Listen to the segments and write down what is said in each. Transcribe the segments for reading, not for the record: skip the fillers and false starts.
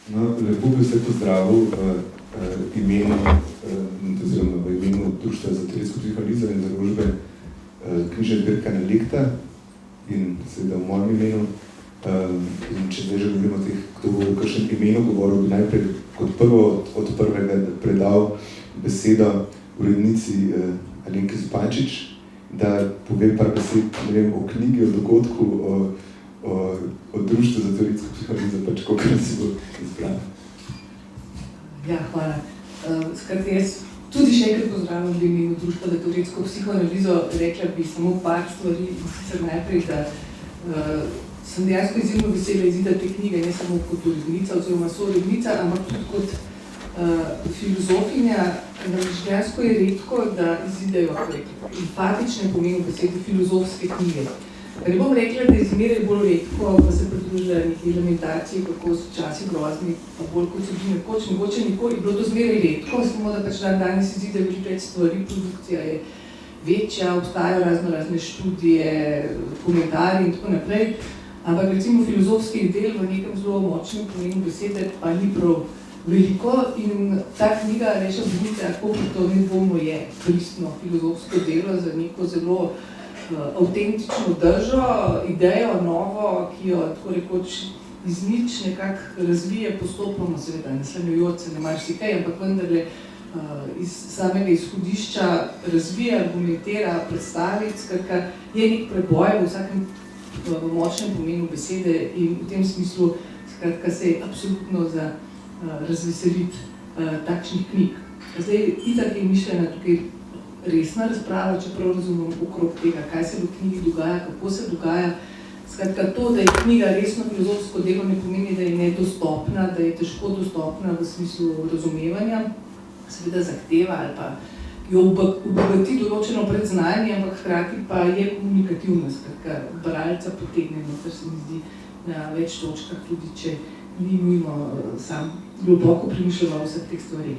No, lepo bi vse pozdravil v imenu, oziroma v imenu Društva za teoretsko psihoanalizo in založbe knjižne zbirke Analekta in seveda v mojem imenu. In če zdaj že govorimo o teh, kdo bo v kakšnem imenu govoril, bi najprej kot prvo od prvega predal besedo urednici Alenki Zupančič, da pove par besed, ne vem, o knjigi, o dogodku, o Društvu za teoretsko psihoanalizo, pač koliko si bo izbrala. Ja, hvala. Skratka, jaz tudi še enkrat pozdravljam v imenu Društva za teoretsko psihoanalizo, rekla bi samo par stvari, sicer najprej, da sem dejansko izjemno vesela izida te knjige, ne samo kot urednica oziroma sourednica, ampak tudi kot filozofinja. Namreč dejansko je redko, da izidejo empatične pomenu besede filozofske knjige. Ne bom rekla, da je zmeraj bolj redko, pa se pridružila neki elementaciji, kako so časi grozni, pa bolj kot so bili nekoč, mogoče nikoli je bilo to zmeraj redko, samo da pač danes izidejo veliko več stvari, produkcija je večja, obstajajo razne študije, komentarji in tako naprej. Ampak recimo filozofski del v nekem zelo močnem pomenu besede pa ni prav veliko in ta knjiga Aleša Bunice, koliko to nedvomno je pristno filozofsko delo za neko zelo avtentično držo, idejo novo, ki jo tako rekoč iz nič nekako razvije postopoma, seveda naslanjujoč se ne marsikaj, ampak vendarle iz samega izhodišča razvije, argumentira, predstavi, skratka je nek preboj v vsakem v močnem pomenu besede in v tem smislu skratka se je absolutno za razveseliti takšnih knjig. Zdaj, itak je mišljena tukaj resna razprava, čeprav razumem okrog tega, kaj se v knjigi dogaja, kako se dogaja. Skratka, to, da je knjiga resno filozofsko delo, ne pomeni, da je nedostopna, da je težko dostopna v smislu razumevanja, seveda zahteva ali pa jo obogati določeno predznanje, ampak hkrati pa je komunikativna, skratka, bralca potegne, kar se mi zdi na več točkah, tudi če ni nujno sam globoko premišljal vseh teh stvarih.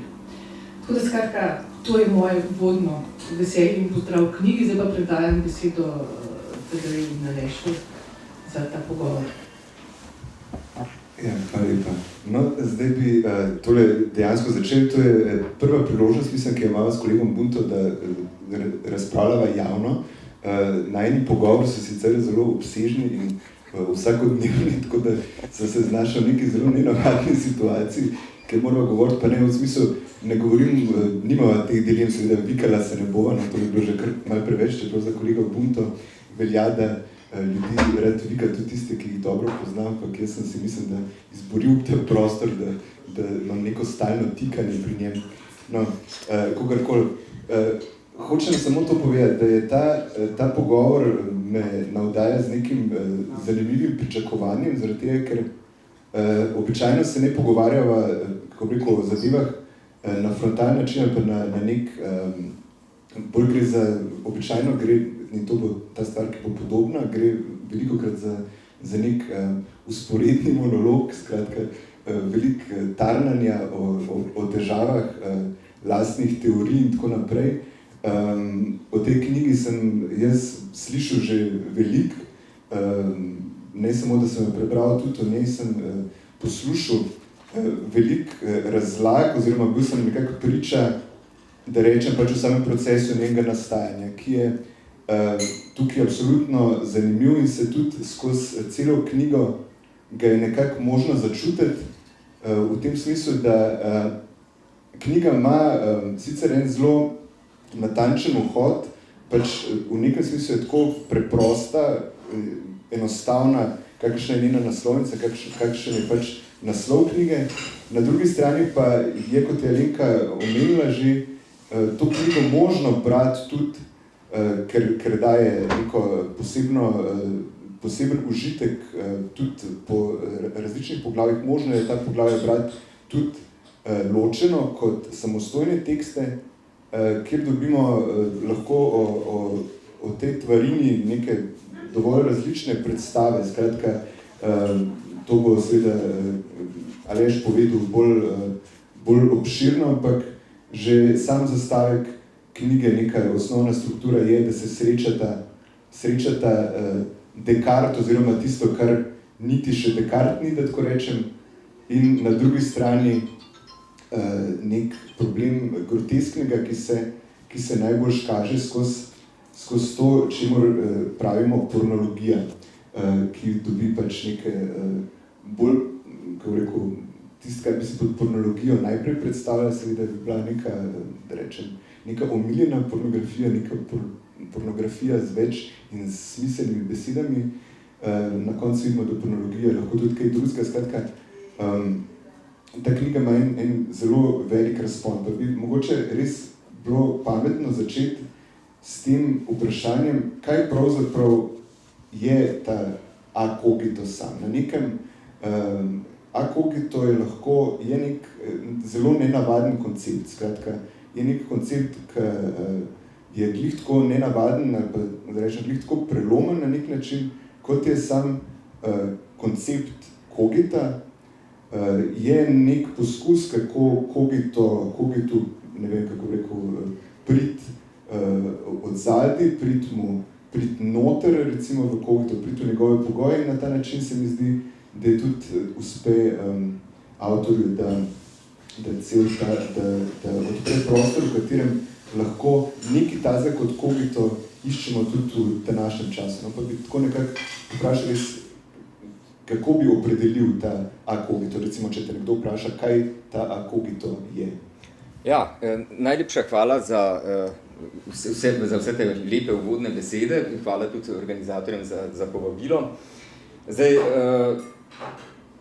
Tako da skratka, to je moje uvodno veselje in pozdrav v knjigi, zdaj pa predajam besedo Tadej in Alešu za ta pogovor. Ja, hvala lepa. No, zdaj bi tole dejansko začeli, to je prva priložnost, mislim, ki jo imamo s kolegom Bunto, da razpravljava javno. Najni pogovor so sicer zelo obsežni in vsakodnevni, tako da sem se znašel v neki zelo nenavadni situaciji, ker moramo govoriti, pa ne v smislu, ne govorim, nimava teh dilem, seveda vikala se ne bova, no, to bi bilo že kar malo preveč, čeprav za kolega Bunto velja, da ljudi rad vika tudi tiste, ki jih dobro poznam, ampak jaz sem si mislim, da izboril ta prostor, da imam neko stalno tikanje pri njem. No, kogarkoli. Hočem samo to povedati, da je ta pogovor me navdaja z nekim zanimivim pričakovanjem, zaradi tega, ker običajno se ne pogovarjava, kako bi rekel, o zadevah na frontalni način ali pa na nek, bolj gre za, običajno gre, in to bo ta stvar, ki bo podobna, gre velikokrat za nek vzporedni monolog, skratka, veliko tarnanja o težavah, lastnih teorij in tako naprej. O tej knjigi sem jaz slišal že veliko, ne samo, da sem jo prebral, tudi o njej sem poslušal veliko razlag, oziroma bil sem nekako priča, da rečem pač v samem procesu njenega nastajanja, ki je tukaj absolutno zanimiv in se tudi skozi celo knjigo ga je nekako možno začutiti v tem smislu, da knjiga ima sicer en zelo natančen vhod, pač v nekem smislu je tako preprosta, enostavna, kakšna je njena naslovnica, kakšen je pač naslov knjige. Na drugi strani pa je, kot je Alenka omenila že, to knjigo možno brati tudi, ker daje neko poseben užitek tudi po različnih poglavjih. Možno je ta poglavje brati tudi ločeno kot samostojne tekste, kjer dobimo lahko o tej tvarini neke dovolj različne predstave. Skratka, to bo seveda Aleš povedal bolj obširno, ampak že sam zastavek knjige, neka osnovna struktura je, da se srečata Descartes, oziroma tisto, kar niti še Descartes ni, da tako rečem, in na drugi strani nek problem grotesknega, ki se najbolj kaže skozi to, čemur pravimo pornologija, ki dobi pač neke bolj, kako rekel, tisto, kar bi si pod pornologijo najprej predstavljala, seveda bi bila neka, da rečem, neka omiljena pornografija, neka pornografija z več in smiselnimi besedami. Na koncu vidimo, da pornologija lahko tudi kaj drugega. Skratka, ta knjiga ima en zelo velik razpon. Pa bi mogoče res bilo pametno začeti s tem vprašanjem, kaj pravzaprav je ta a cogito sam. Na nekem a cogito je nek zelo nenavaden koncept. Skratka, je nek koncept, ki je glih tako nenavaden, ali pa da rečem, glih tako prelomen na nek način, kot je sam koncept cogita, je nek poskus, kako cogitu, ne vem, kako rekel, priti od zadaj, priti noter, recimo v cogitu, priti v njegove pogoje, in na ta način se mi zdi, da je tudi uspe avtorju, da odpre prostor, v katerem lahko nekaj tazga kot cogito iščemo tudi v današnjem času. No, pa bi tako nekako vprašali, kako bi opredelil ta a cogito, recimo, če te nekdo vpraša, kaj ta a cogito je. Ja, najlepša hvala za vse te lepe uvodne besede in hvala tudi organizatorjem za povabilo. Zdaj,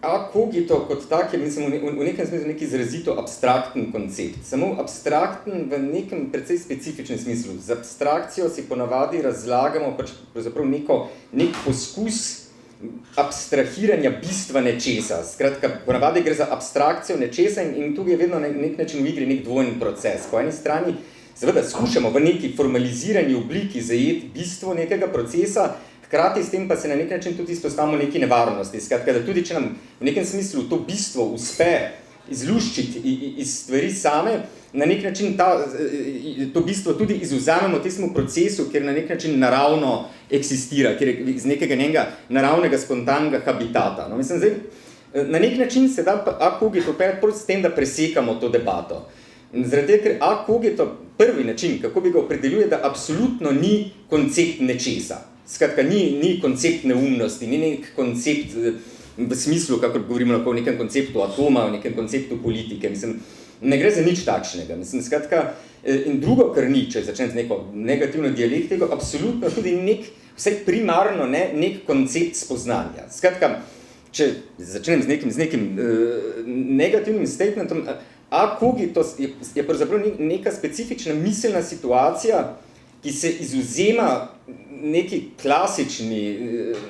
a cogito kot tak je, mislim, v nekem smislu neki izrazito abstrakten koncept. Samo abstrakten v nekem precej specifičnem smislu. Z abstrakcijo si ponavadi razlagamo pač pravzaprav nek poskus abstrahiranja bistva nečesa. Skratka, ponavadi gre za abstrakcijo nečesa in tukaj je vedno nek način v igri nek dvojni proces. Po eni strani seveda skušamo v neki formalizirani obliki zajeti bistvo nekega procesa, hkrati s tem pa se na nek način tudi izpostavimo neki nevarnosti. Skratka, da tudi če nam v nekem smislu to bistvo uspe izluščiti iz stvari same, na nek način to bistvo tudi izvzamemo tistemu procesu, kjer na nek način naravno eksistira, kjer je iz nekega njenega naravnega, spontanega habitata. No, mislim, zdaj, na nek način se da a cogito proti s tem, da presekamo to debato. In zaradi tega, ker a cogito prvi način, kako bi ga opredeljuje, da absolutno ni koncept nečesa. Skratka, ni koncept neumnosti, ni nek koncept v smislu, kako govorimo lahko o nekem konceptu atoma, o nekem konceptu politike. Mislim, ne gre za nič takšnega. Mislim, skratka, in drugo, kar ni, če začnem z neko negativno dialektiko, absolutno tudi vsaj primarno nek koncept spoznanja. Skratka, če začnem z nekim negativnim statementom, a cogito je pravzaprav neka specifična miselna situacija, ki se izvzema neki klasični,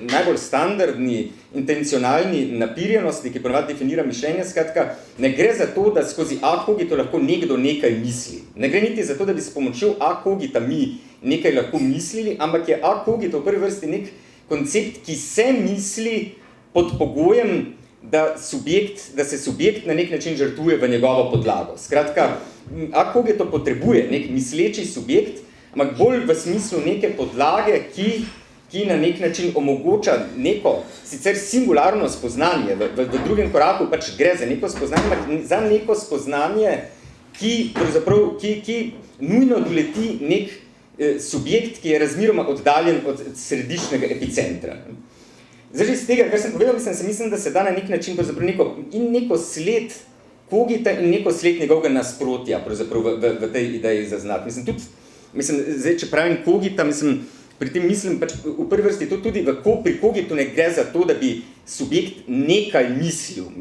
najbolj standardni, intencionalni napirjenosti, ki ponavadi definira mišljenje. Skratka, ne gre za to, da skozi a cogito lahko nekdo nekaj misli. Ne gre niti za to, da bi s pomočjo a cogita mi nekaj lahko mislili, ampak je a cogito v prvi vrsti nek koncept, ki se misli pod pogojem, da se subjekt na nek način žrtvuje v njegovo podlago. Skratka, a cogito potrebuje nek misleči subjekt, ampak bolj v smislu neke podlage, ki na nek način omogoča neko, sicer singularno spoznanje, v drugem koraku pač gre za neko spoznanje, ampak za neko spoznanje, ki nujno doleti nek subjekt, ki je razmeroma oddaljen od središčnega epicentra. Zdaj, iz tega, kar sem povedal, mislim, da se da na nek način neko sled cogita in neko sled njegovega nasprotja v tej ideji zaznati. Zdaj, če pravim cogita, pri tem mislim, pač v prvi vrsti to tudi pri cogitu ne gre za to, da bi subjekt nekaj mislil.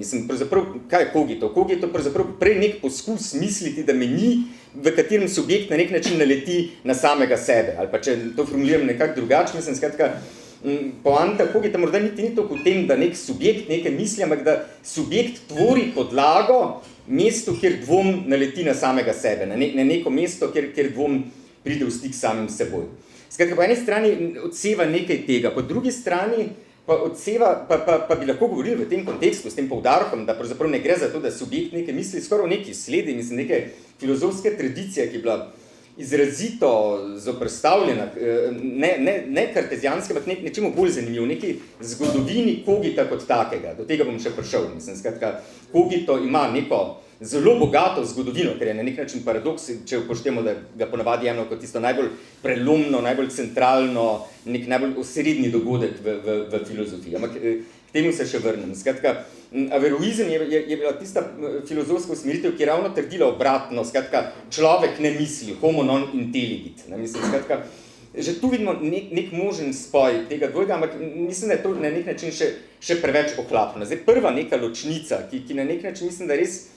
Kaj je cogito? Cogito pravzaprav prej nek poskus misliti, da me ni, v katerem subjekt na nek način naleti na samega sebe. Ali pa če to formuliram nekako drugače, skratka, poanta cogita morda niti ni toliko v tem, da nek subjekt nekaj misli, ampak da subjekt tvori podlago mestu, kjer dvom naleti na samega sebe, na neko mesto, kjer dvom pride v stik s samim seboj. Skratka, po eni strani odseva nekaj tega, po drugi strani pa odseva, pa bi lahko govorili v tem kontekstu, s tem poudarkom, da pravzaprav ne gre za to, da subjekt nekaj misli, skoraj v neki sledi, neke filozofske tradicije, ki izrazito zoprstavljena, ne kartezijanska, ampak nečemu bolj zanimivo, neki zgodovini Kogita kot takega. Do tega bom še prišel. Mislim, skratka, Kogito ima neko zelo bogato zgodovino, ker je na nek način paradoks, če upoštevamo, da ga ponavadi jemljamo kot tisto najbolj prelomno, najbolj centralno, nek najbolj osrednji dogodek v filozofiji. Ampak k temu se še vrnem. Skratka, Averroizem je bila tista filozofska usmeritev, ki je ravno trdila obratno, skratka, človek ne misli, homo non intelligit. Mislim, skratka, že tu vidimo nek možen spoj tega dvojega, ampak mislim, da je to na nek način še preveč ohlapno. Zdaj, prva neka ločnica, ki na nek način mislim, da res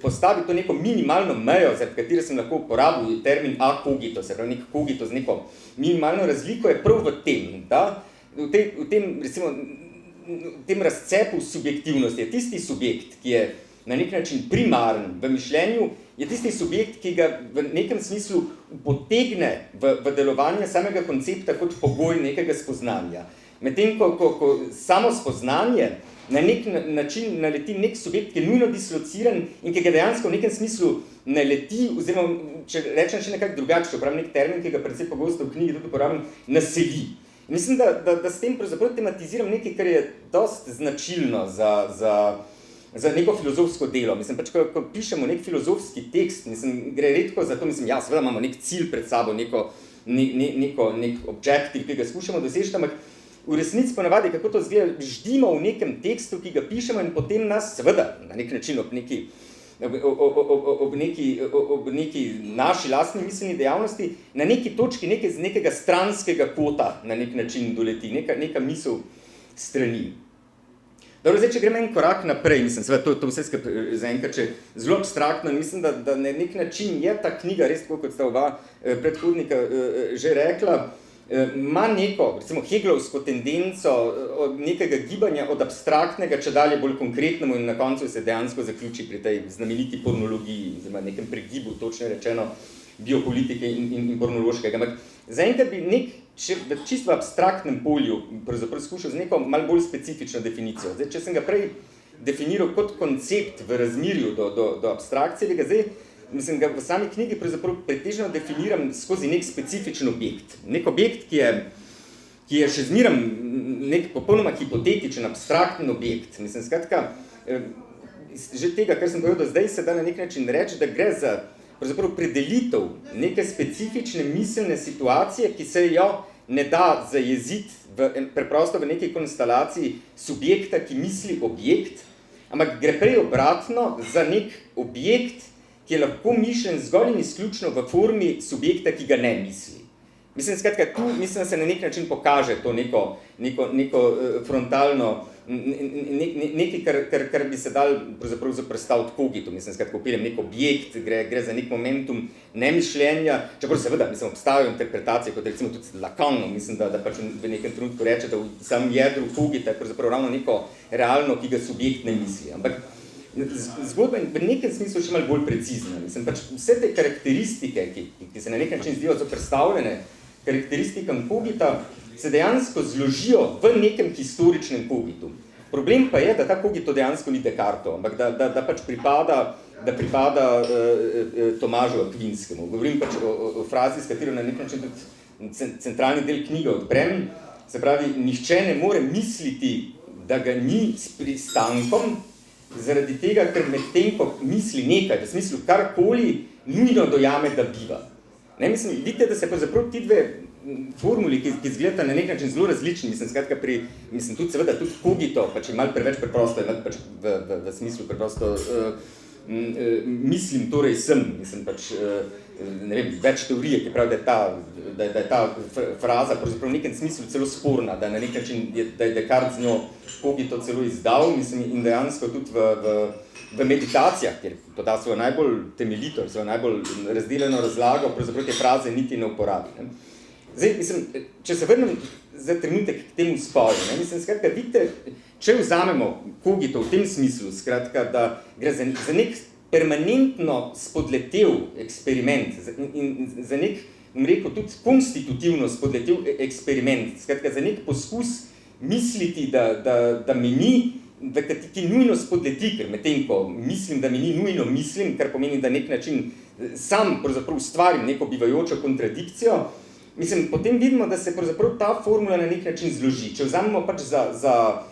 postavi to neko minimalno mejo, zaradi katere sem lahko uporabil termin a cogito, se pravi nek cogito z neko minimalno razliko, je prav v tem, da v tem, recimo, v tem razcepu subjektivnosti je tisti subjekt, ki je na nek način primaren v mišljenju, je tisti subjekt, ki ga v nekem smislu potegne v delovanje samega koncepta kot pogoj nekega spoznanja. Medtem, ko samo spoznanje na nek način naleti nek subjekt, ki je nujno dislociran in ki ga dejansko v nekem smislu naleti, oziroma, če rečem še nekako drugače, če uporabim nek termin, ki ga predvsej pogosto v knjigi tudi uporabim, naseli. Mislim, da s tem pravzaprav tematiziram nekaj, kar je dosti značilno za neko filozofsko delo. Mislim, pač, ko pišemo nek filozofski tekst, mislim, gre redko za to, mislim, ja, seveda imamo nek cilj pred sabo, nek objektiv, ki ga skušamo doseči, ampak v resnici ponavadi, kako to izgleda, ždimo v nekem tekstu, ki ga pišemo in potem nas, seveda, na nek način ob neki naši lastni miselni dejavnosti, na neki točki z nekega stranskega kota na nek način doleti, neka misel strani. Dobro, zdaj, če gremo en korak naprej, mislim, seveda, to vse skupaj zaenkrat zelo abstraktno in mislim, da na nek način je ta knjiga, res tako, kot sta oba predhodnika že rekla, ima neko, recimo, heglovsko tendenco od nekega gibanja od abstraktnega, če dalje bolj konkretnemu in na koncu se dejansko zaključi pri tej znameniti pornologiji, oziroma nekem pregibu, točno rečeno, biopolitike in pornološkega. Ampak zaenkrat bi čisto v abstraktnem polju pravzaprav skušal z neko malo bolj specifično definicijo. Zdaj, če sem ga prej definiral kot koncept v razmerju do abstrakcije, zdaj mislim, ga v sami knjigi pravzaprav pretežno definiram skozi nek specifičen objekt. Nek objekt, ki je še zmerom nek popolnoma hipotetičen, abstrakten objekt. Mislim, skratka, že tega, kar sem povedal zdaj, se da na nek način reči, da gre za pravzaprav predelitev neke specifične miselne situacije, ki se jo ne da zajeziti preprosto v neki konstelaciji subjekta, ki misli objekt, ampak gre prej obratno za nek objekt, ki je lahko mišljen zgolj in izključno v formi subjekta, ki ga ne misli. Mislim, skratka, tu mislim, da se na nek način pokaže to neko frontalno, nekaj, kar bi se dal pravzaprav zoprstaviti Kogitu. Mislim, skratka, upeljem nek objekt, gre za nek momentum nemišljenja, čeprav seveda, mislim, obstajajo interpretacije, kot recimo tudi Lacanov, mislim, da pač v nekem trenutku reče, da v samem jedru Kogita je pravzaprav ravno neko realno, ki ga subjekt ne misli. Ampak zgodba je v nekem smislu še malo bolj precizna. Mislim, pač vse te karakteristike, ki se na nek način zdijo zoprstavljene karakteristikam Kogita, se dejansko zložijo v nekem historičnem Kogitu. Problem pa je, da ta Kogito dejansko ni Descartov, ampak da pač pripada Tomažu Akvinskemu. Govorim pač o frazi, s katero na nek način tudi centralni del knjige odprem. Se pravi, nihče ne more misliti, da ga ni s pristankom, zaradi tega, ker med tem, ko misli nekaj, v smislu karkoli, nujno dojame, da biva. Ne, mislim, vidite, da se pravzaprav ti dve formuli, ki izgledata na nek način zelo različni, mislim, skratka mislim, tudi seveda tudi Kogito, pač je malo preveč preprosto, pač v smislu preprosto mislim, torej sem, mislim, pač, ne vem, več teorije, ki pravi, da je ta fraza pravzaprav v nekem smislu celo sporna, da na nek način da je Descartes z njo Kogito celo izdal, mislim, in dejansko tudi v meditacijah, kjer to da svojo najbolj temeljito, svojo najbolj razdeljeno razlago, pravzaprav te fraze niti ne uporabi. Ne. Zdaj, mislim, če se vrnem za trenutek k temu spoju, ne, mislim, skratka, vidite, če vzamemo Kogito v tem smislu, skratka, da gre za nek permanentno spodletel eksperiment in za nek, bom rekel, tudi konstitutivno spodletel eksperiment, skratka, za nek poskus misliti, da meni ti nujno spodleti, ker medtem, ko mislim, da mi ni nujno mislim, kar pomeni, da nek način sam pravzaprav ustvarim neko bivajočo kontradikcijo, mislim, potem vidimo, da se pravzaprav ta formula na nek način zloži. Če vzamemo pač za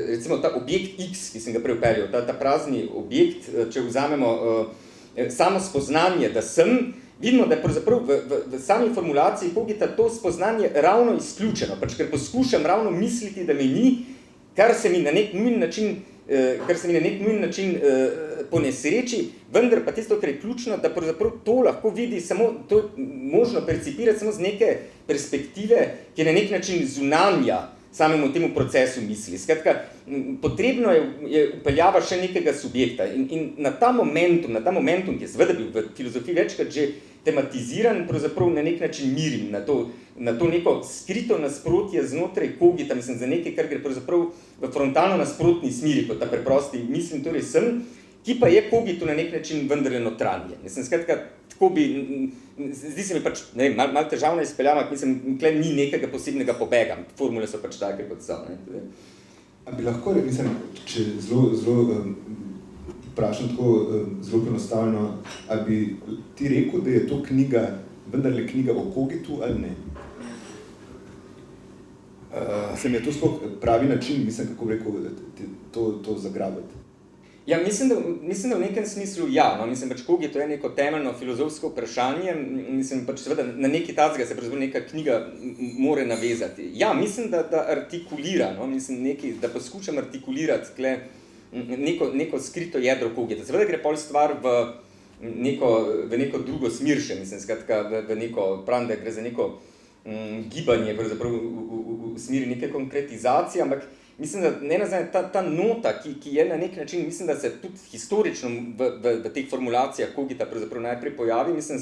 recimo ta objekt X, ki sem ga preupeljal, ta prazni objekt, če vzamemo samo spoznanje, da sem, vidimo, da je pravzaprav v sami formulaciji Cogita to spoznanje ravno izključeno, pač ker poskušam ravno misliti, da mi ni, kar se mi na nek nujen način ponesreči, vendar pa tisto, kar je ključno, da pravzaprav to lahko vidi samo, to je možno percipirati samo z neke perspektive, ki je na nek način zunanja samemu temu procesu misli. Skratka, potrebno je upeljava še nekega subjekta in na ta momentum, ki je seveda bil v filozofiji večkrat že tematiziran, pravzaprav na nek način mirim na to neko skrito nasprotje znotraj Cogita, mislim, za nekaj, kar gre pravzaprav v frontalno nasprotni smeri, kot ta preprosti mislim, torej sem, ki pa je Cogitu na nek način vendarle notranje. Mislim, skratka, tako bi, zdi se mi pač, ne vem, malo težavno izpeljava, mislim, tle ni nekega posebnega pobega, formule so pač take, kot so. Ne? A bi lahko, mislim, če zelo vprašam tako zelo enostavno, a bi ti rekel, da je to knjiga, vendarle knjiga o Cogitu ali ne? Se mi je to sploh pravi način, mislim, kako bi rekel, to zagrabiti? Ja, mislim, da v nekem smislu ja, no, mislim, pač Cogito je neko temeljno filozofsko vprašanje, mislim, pač seveda na neki tazga se pravzaprav neka knjiga more navezati. Ja, mislim, da artikulira, no, mislim, da poskušam artikulirati tle neko skrito jedro Cogita. Seveda gre pol stvar v neko drugo smer še, mislim, skratka, v neko, pravim, da gre za neko gibanje, pravzaprav v smeri neke konkretizacije, ampak mislim, da ne nazaj, ta nota, ki je na nek način, mislim, da se tudi historično v teh formulacijah Cogita pravzaprav najprej pojavi, mislim,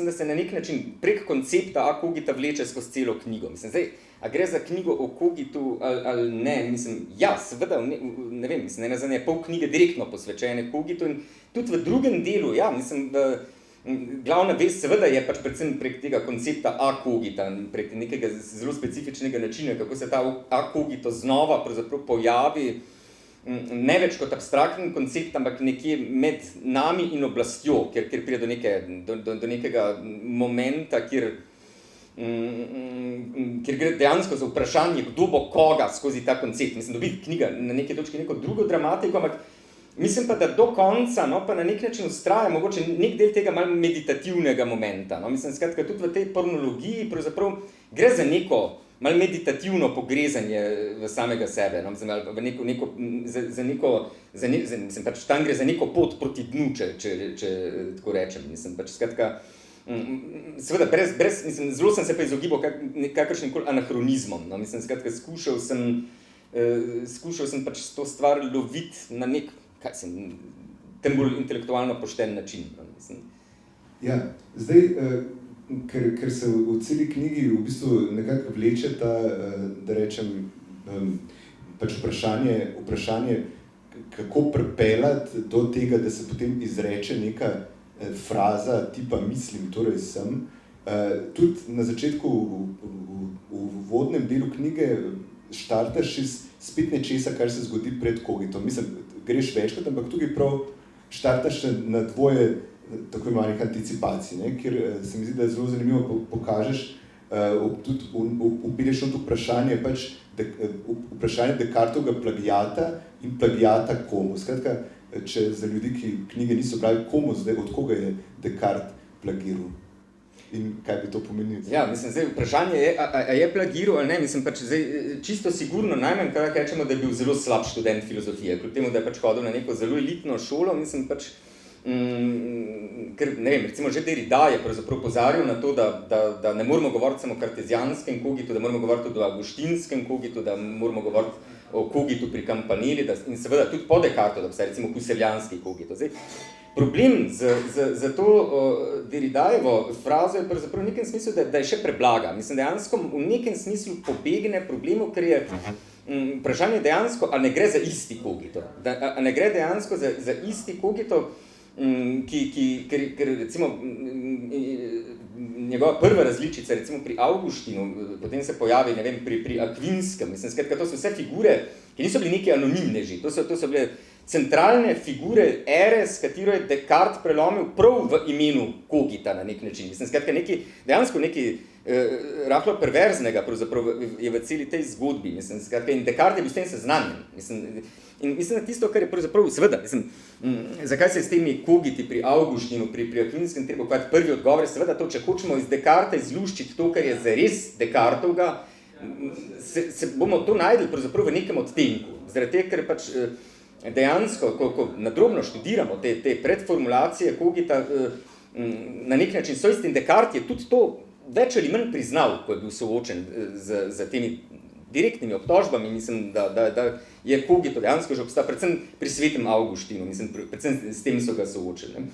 da se na nek način prek koncepta Cogita vleče skozi celo knjigo. Mislim, zdaj, a gre za knjigo o Cogitu ali ne, mislim, ja, seveda, ne vem, mislim, ne nazaj, je pol knjige direktno posvečene Cogitu in tudi v drugem delu, ja, mislim, da glavna vest seveda je pač predvsem prek tega koncepta Cogita, prek nekega zelo specifičnega načina, kako se ta Cogito znova pravzaprav pojavi, ne več kot abstraktni koncept, ampak nekje med nami in oblastjo, kjer pride do nekega momenta, kjer gre dejansko za vprašanje, kdo bo koga skozi ta koncept. Mislim, dobi knjiga na neki točki neko drugo dramatiko, ampak mislim pa, da do konca, no, pa na nek način ustraja mogoče nek del tega malo meditativnega momenta. No. Mislim, skratka, tudi v tej pornologiji pravzaprav gre za neko malo meditativno pogrezanje v samega sebe. No. Mislim, pač tam gre za neko pot proti dnu, če tako rečem. Mislim, pač, skratka, seveda, mislim, zelo sem se pa izogibal kakršnim koli anahronizmom. No. Mislim, skratka, skušal sem pač to stvar loviti na nek tem bolj intelektualno pošten način. Ja, zdaj, ker se v celi knjigi v bistvu nekako vleče ta, da rečem, pač vprašanje, kako pripeljati do tega, da se potem izreče neka fraza tipa mislim, torej sem. Tudi na začetku v uvodnem delu knjige štartaš spet nečesa, kar se zgodi pred Cogitom. Mislim, greš večkrat, ampak tukaj prav štartaš na dvoje tako imenih anticipacij, ne? Kjer se mi zdi, da je zelo zanimivo pokažeš, tudi upelješ od vprašanje, pač, vprašanje Descartovega plagiata in plagiata komu. Skratka, če za ljudi, ki knjige niso brali, komu zdaj, od koga je Descartes plagiral? In kaj bi to pomenilo? Ja, mislim, zdaj vprašanje je, a je plagiral ali ne, mislim pač zdaj čisto sigurno najmanj, kaj rečemo, da je bil zelo slab študent filozofije, kljub temu, da je pač hodil na neko zelo elitno šolo, mislim pač, ker, ne vem, recimo že Derrida je pravzaprav pozaril na to, da ne moramo govoriti samo o kartezijanskem Cogitu, da moramo govoriti tudi o avgustinskem Cogitu, da moramo govoriti o Cogitu pri Campanelli in seveda tudi po Descartu, da bi se recimo Husserljanski Cogito. Zdaj, problem za to Derridajevo frazo je pravzaprav v nekem smislu, da je še preblaga. Mislim, dejansko v nekem smislu pobegne problemu, ker je vprašanje dejansko, a ne gre za isti Cogito. A ne gre dejansko za isti Cogito, ker recimo njegova prva različica, recimo pri Avguštinu, potem se pojavi, ne vem, pri Akvinskem, mislim, skratka, to so vse figure, ki niso bili neki anonimneži, to so bile centralne figure ere, s katero je Descartes prelomil prav v imenu Kogita na nek način. Mislim, skratka, dejansko nekaj rahlo perverznega pravzaprav je v celi tej zgodbi. Mislim, skratka, in Descartes je bil s tem seznanjen. Mislim, da tisto, kar je pravzaprav, seveda, zakaj se s temi Kogiti pri Avguštinu, pri Akvinskem treba ukvarjati, prvi odgovor je seveda to, če hočemo iz Descartes izluščiti to, kar je zares Descartovga, se bomo to najdli pravzaprav v nekem odtenku. Zaradi tega, ker pač dejansko, ko nadrobno študiramo te predformulacije Kogita, na nek način so isti in Descartes je tudi to več ali manj priznal, ko je bil soočen z temi direktnimi obtožbami, mislim, da je Kogito dejansko že obstal, predvsem pri svetem Avguštinu, mislim, predvsem s tem so ga soočili.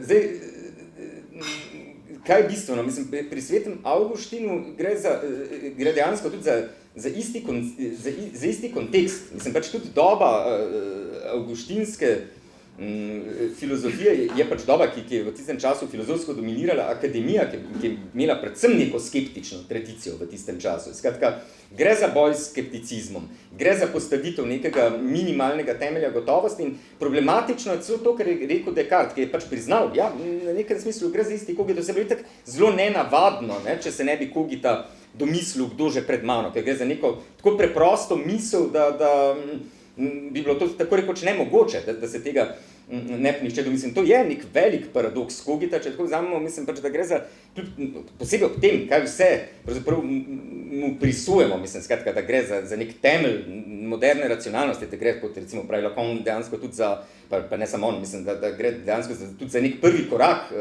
Zdaj, kaj je bistveno? Mislim, pri svetem Avguštinu gre dejansko tudi za isti kontekst. Mislim, pač tudi doba avguštinske filozofije je pač doba, ki je v tistem času filozofsko dominirala akademija, ki je imela predvsem neko skeptično tradicijo v tistem času. Skratka, gre za boj s skepticizmom, gre za postavitev nekega minimalnega temelja gotovosti in problematično je celo to, kar je rekel Descartes, ki je pač priznal, ja, na nekem smislu gre za isti Kogito, se bilo tako zelo nenavadno, ne, če se ne bi Kogita domislil, kdo že pred mano, ker gre za neko tako preprosto misel, da bi bilo to tako rekoč nemogoče, da se tega ne bi nihče domislil. To je nek velik paradoks Kogita, če tako vzamemo, mislim pač, da gre za, posebej ob tem, kaj vse pravzaprav mu prisujemo, mislim, skratka, da gre za nek temelj moderne racionalnosti, da gre, kot recimo pravi Lacan, dejansko tudi za, pa ne samo on, mislim, da gre dejansko tudi za nek prvi korak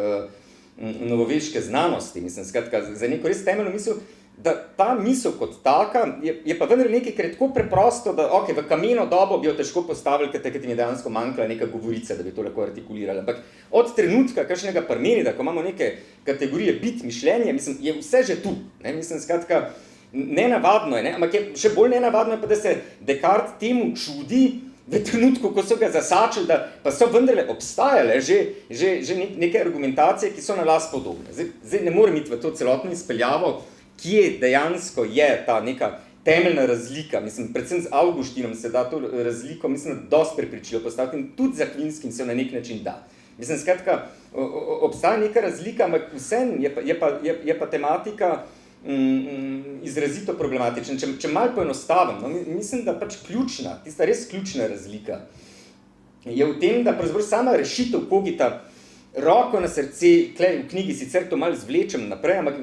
novoveške znanosti, mislim, skratka, za neko res temeljno misel, da ta misel kot taka je pa vendar nekaj, ker je tako preprosto, da ok, v kameno dobo bi jo težko postavili, ker takrat jim je dejansko manjkala neka govorica, da bi to lahko artikulirali. Ampak od trenutka kakšnega Parmenida, ko imamo neke kategorije bit, mišljenje, mislim, je vse že tu. Ne? Mislim, skratka, nenavadno je, ne? Ampak je še bolj nenavadno je pa, da se Descartes temu čudi v trenutku, ko so ga zasačili, da pa so vendarle obstajale že neke argumentacije, ki so na las podobne. Zdaj ne morem iti v to celotno izpeljavo, kje dejansko je ta neka temeljna razlika, mislim, predvsem z Avguštinom se da to razliko, mislim, da dosti prepričljivo postaviti in tudi z Akvinskim se na nek način da. Mislim, skratka, obstaja neka razlika, ampak vsem je pa tematika izrazito problematična. Če malo poenostavim, no, mislim, da pač ključna, tista res ključna razlika je v tem, da pravzaprav sama rešitev Kogita, roko na srce, klej v knjigi sicer to malo zvlečem naprej, ampak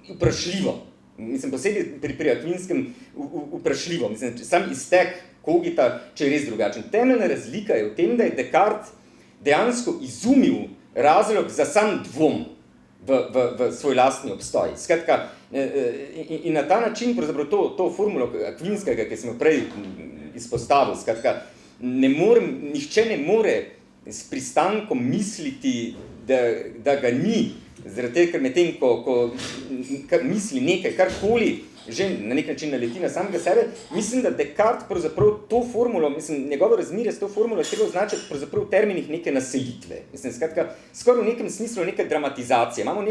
vprašljivo. Mislim, posebej pri Akvinskem vprašljivo. Mislim, sam iztek Kogita, če je res drugačen. Temeljna razlika je v tem, da je Descartes dejansko izumil razlog za sam dvom v svoj lastni obstoj. Skratka, in na ta način pravzaprav to formulo Akvinskega, ki sem jo prej izpostavil, skratka, nihče ne more s pristankom misliti, da ga ni, zaradi tega, ker medtem, ko misli nekaj, karkoli, že na nek način naleti na samega sebe, mislim, da Descartes pravzaprav to formulo, mislim, njegovo razmerje s to formulo je treba označiti pravzaprav v terminih neke naselitve. Mislim, skratka, skoraj v nekem smislu neke dramatizacije. Imamo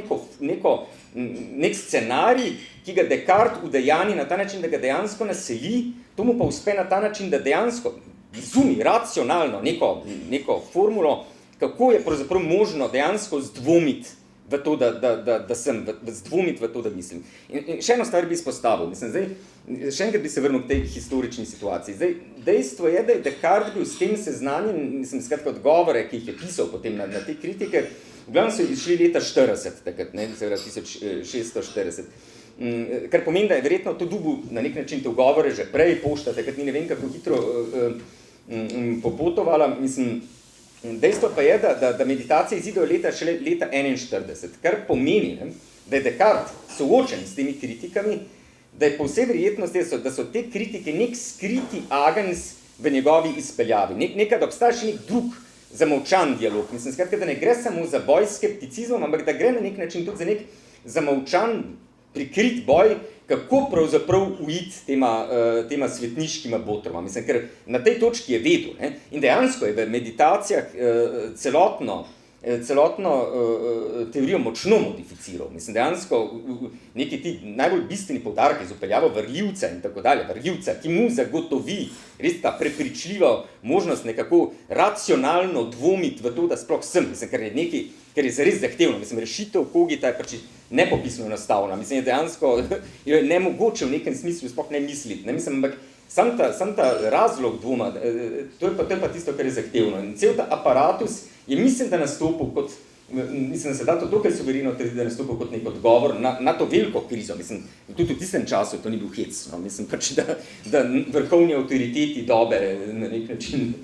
nek scenarij, ki ga Descartes udejani na ta način, da ga dejansko naseli, to mu pa uspe na ta način, da dejansko izumi racionalno neko formulo, kako je pravzaprav možno dejansko zdvomiti v to, zdvomiti v to, da mislim. In še eno stvar bi izpostavil. Mislim, zdaj, še enkrat bi se vrnil k tej historični situaciji. Zdaj, dejstvo je, da je Descartes bil s tem seznanjen, mislim, skratka odgovore, ki jih je pisal potem na te kritike, v glavnem so išli leta 40, takrat, ne, 1640. Kar pomeni, da je verjetno to dobil na nek način te ugovore že prej, pošta, takrat ni ne vem kako hitro popotovala, mislim. Dejstvo pa je, da meditacije izidejo šele leta 41, kar pomeni, ne, da je Descartes soočen s temi kritikami, da je po vsej verjetnosti, da so te kritike nek skriti agens v njegovi izpeljavi, nekaj, da obstaja še nek drug zamolčan dialog. Mislim, skratka, da ne gre samo za boj s skepticizmom, ampak da gre na nek način tudi za nek zamolčan prikrit boj, kako pravzaprav uiti tema svetniškima botroma. Mislim, ker na tej točki je vedel. Ne? In dejansko je v meditacijah celotno teorijo močno modificiral. Mislim, dejansko neki ti najbolj bistveni poudarki z upeljavo vrljivca in tako dalje, vrljivca, ki mu zagotovi res ta prepričljiva možnost nekako racionalno dvomiti v to, da sploh sem, mislim, ker je zares zahtevno. Mislim, rešitev Kogita je pač nepopisno enostavna. Mislim, je dejansko je nemogoče v nekem smislu sploh ne misliti. Ne? Mislim, ampak sam ta razlog dvoma, to je pa tisto, kar je zahtevno. In cel ta aparatus je, mislim, da nastopil kot, mislim, da se da to dokaj suvereno trditi, da je nastopil kot nek odgovor na to veliko krizo. Mislim, tudi v tistem času to ni bil hec. No? Mislim pač, da vrhovni avtoriteti dobe na nek način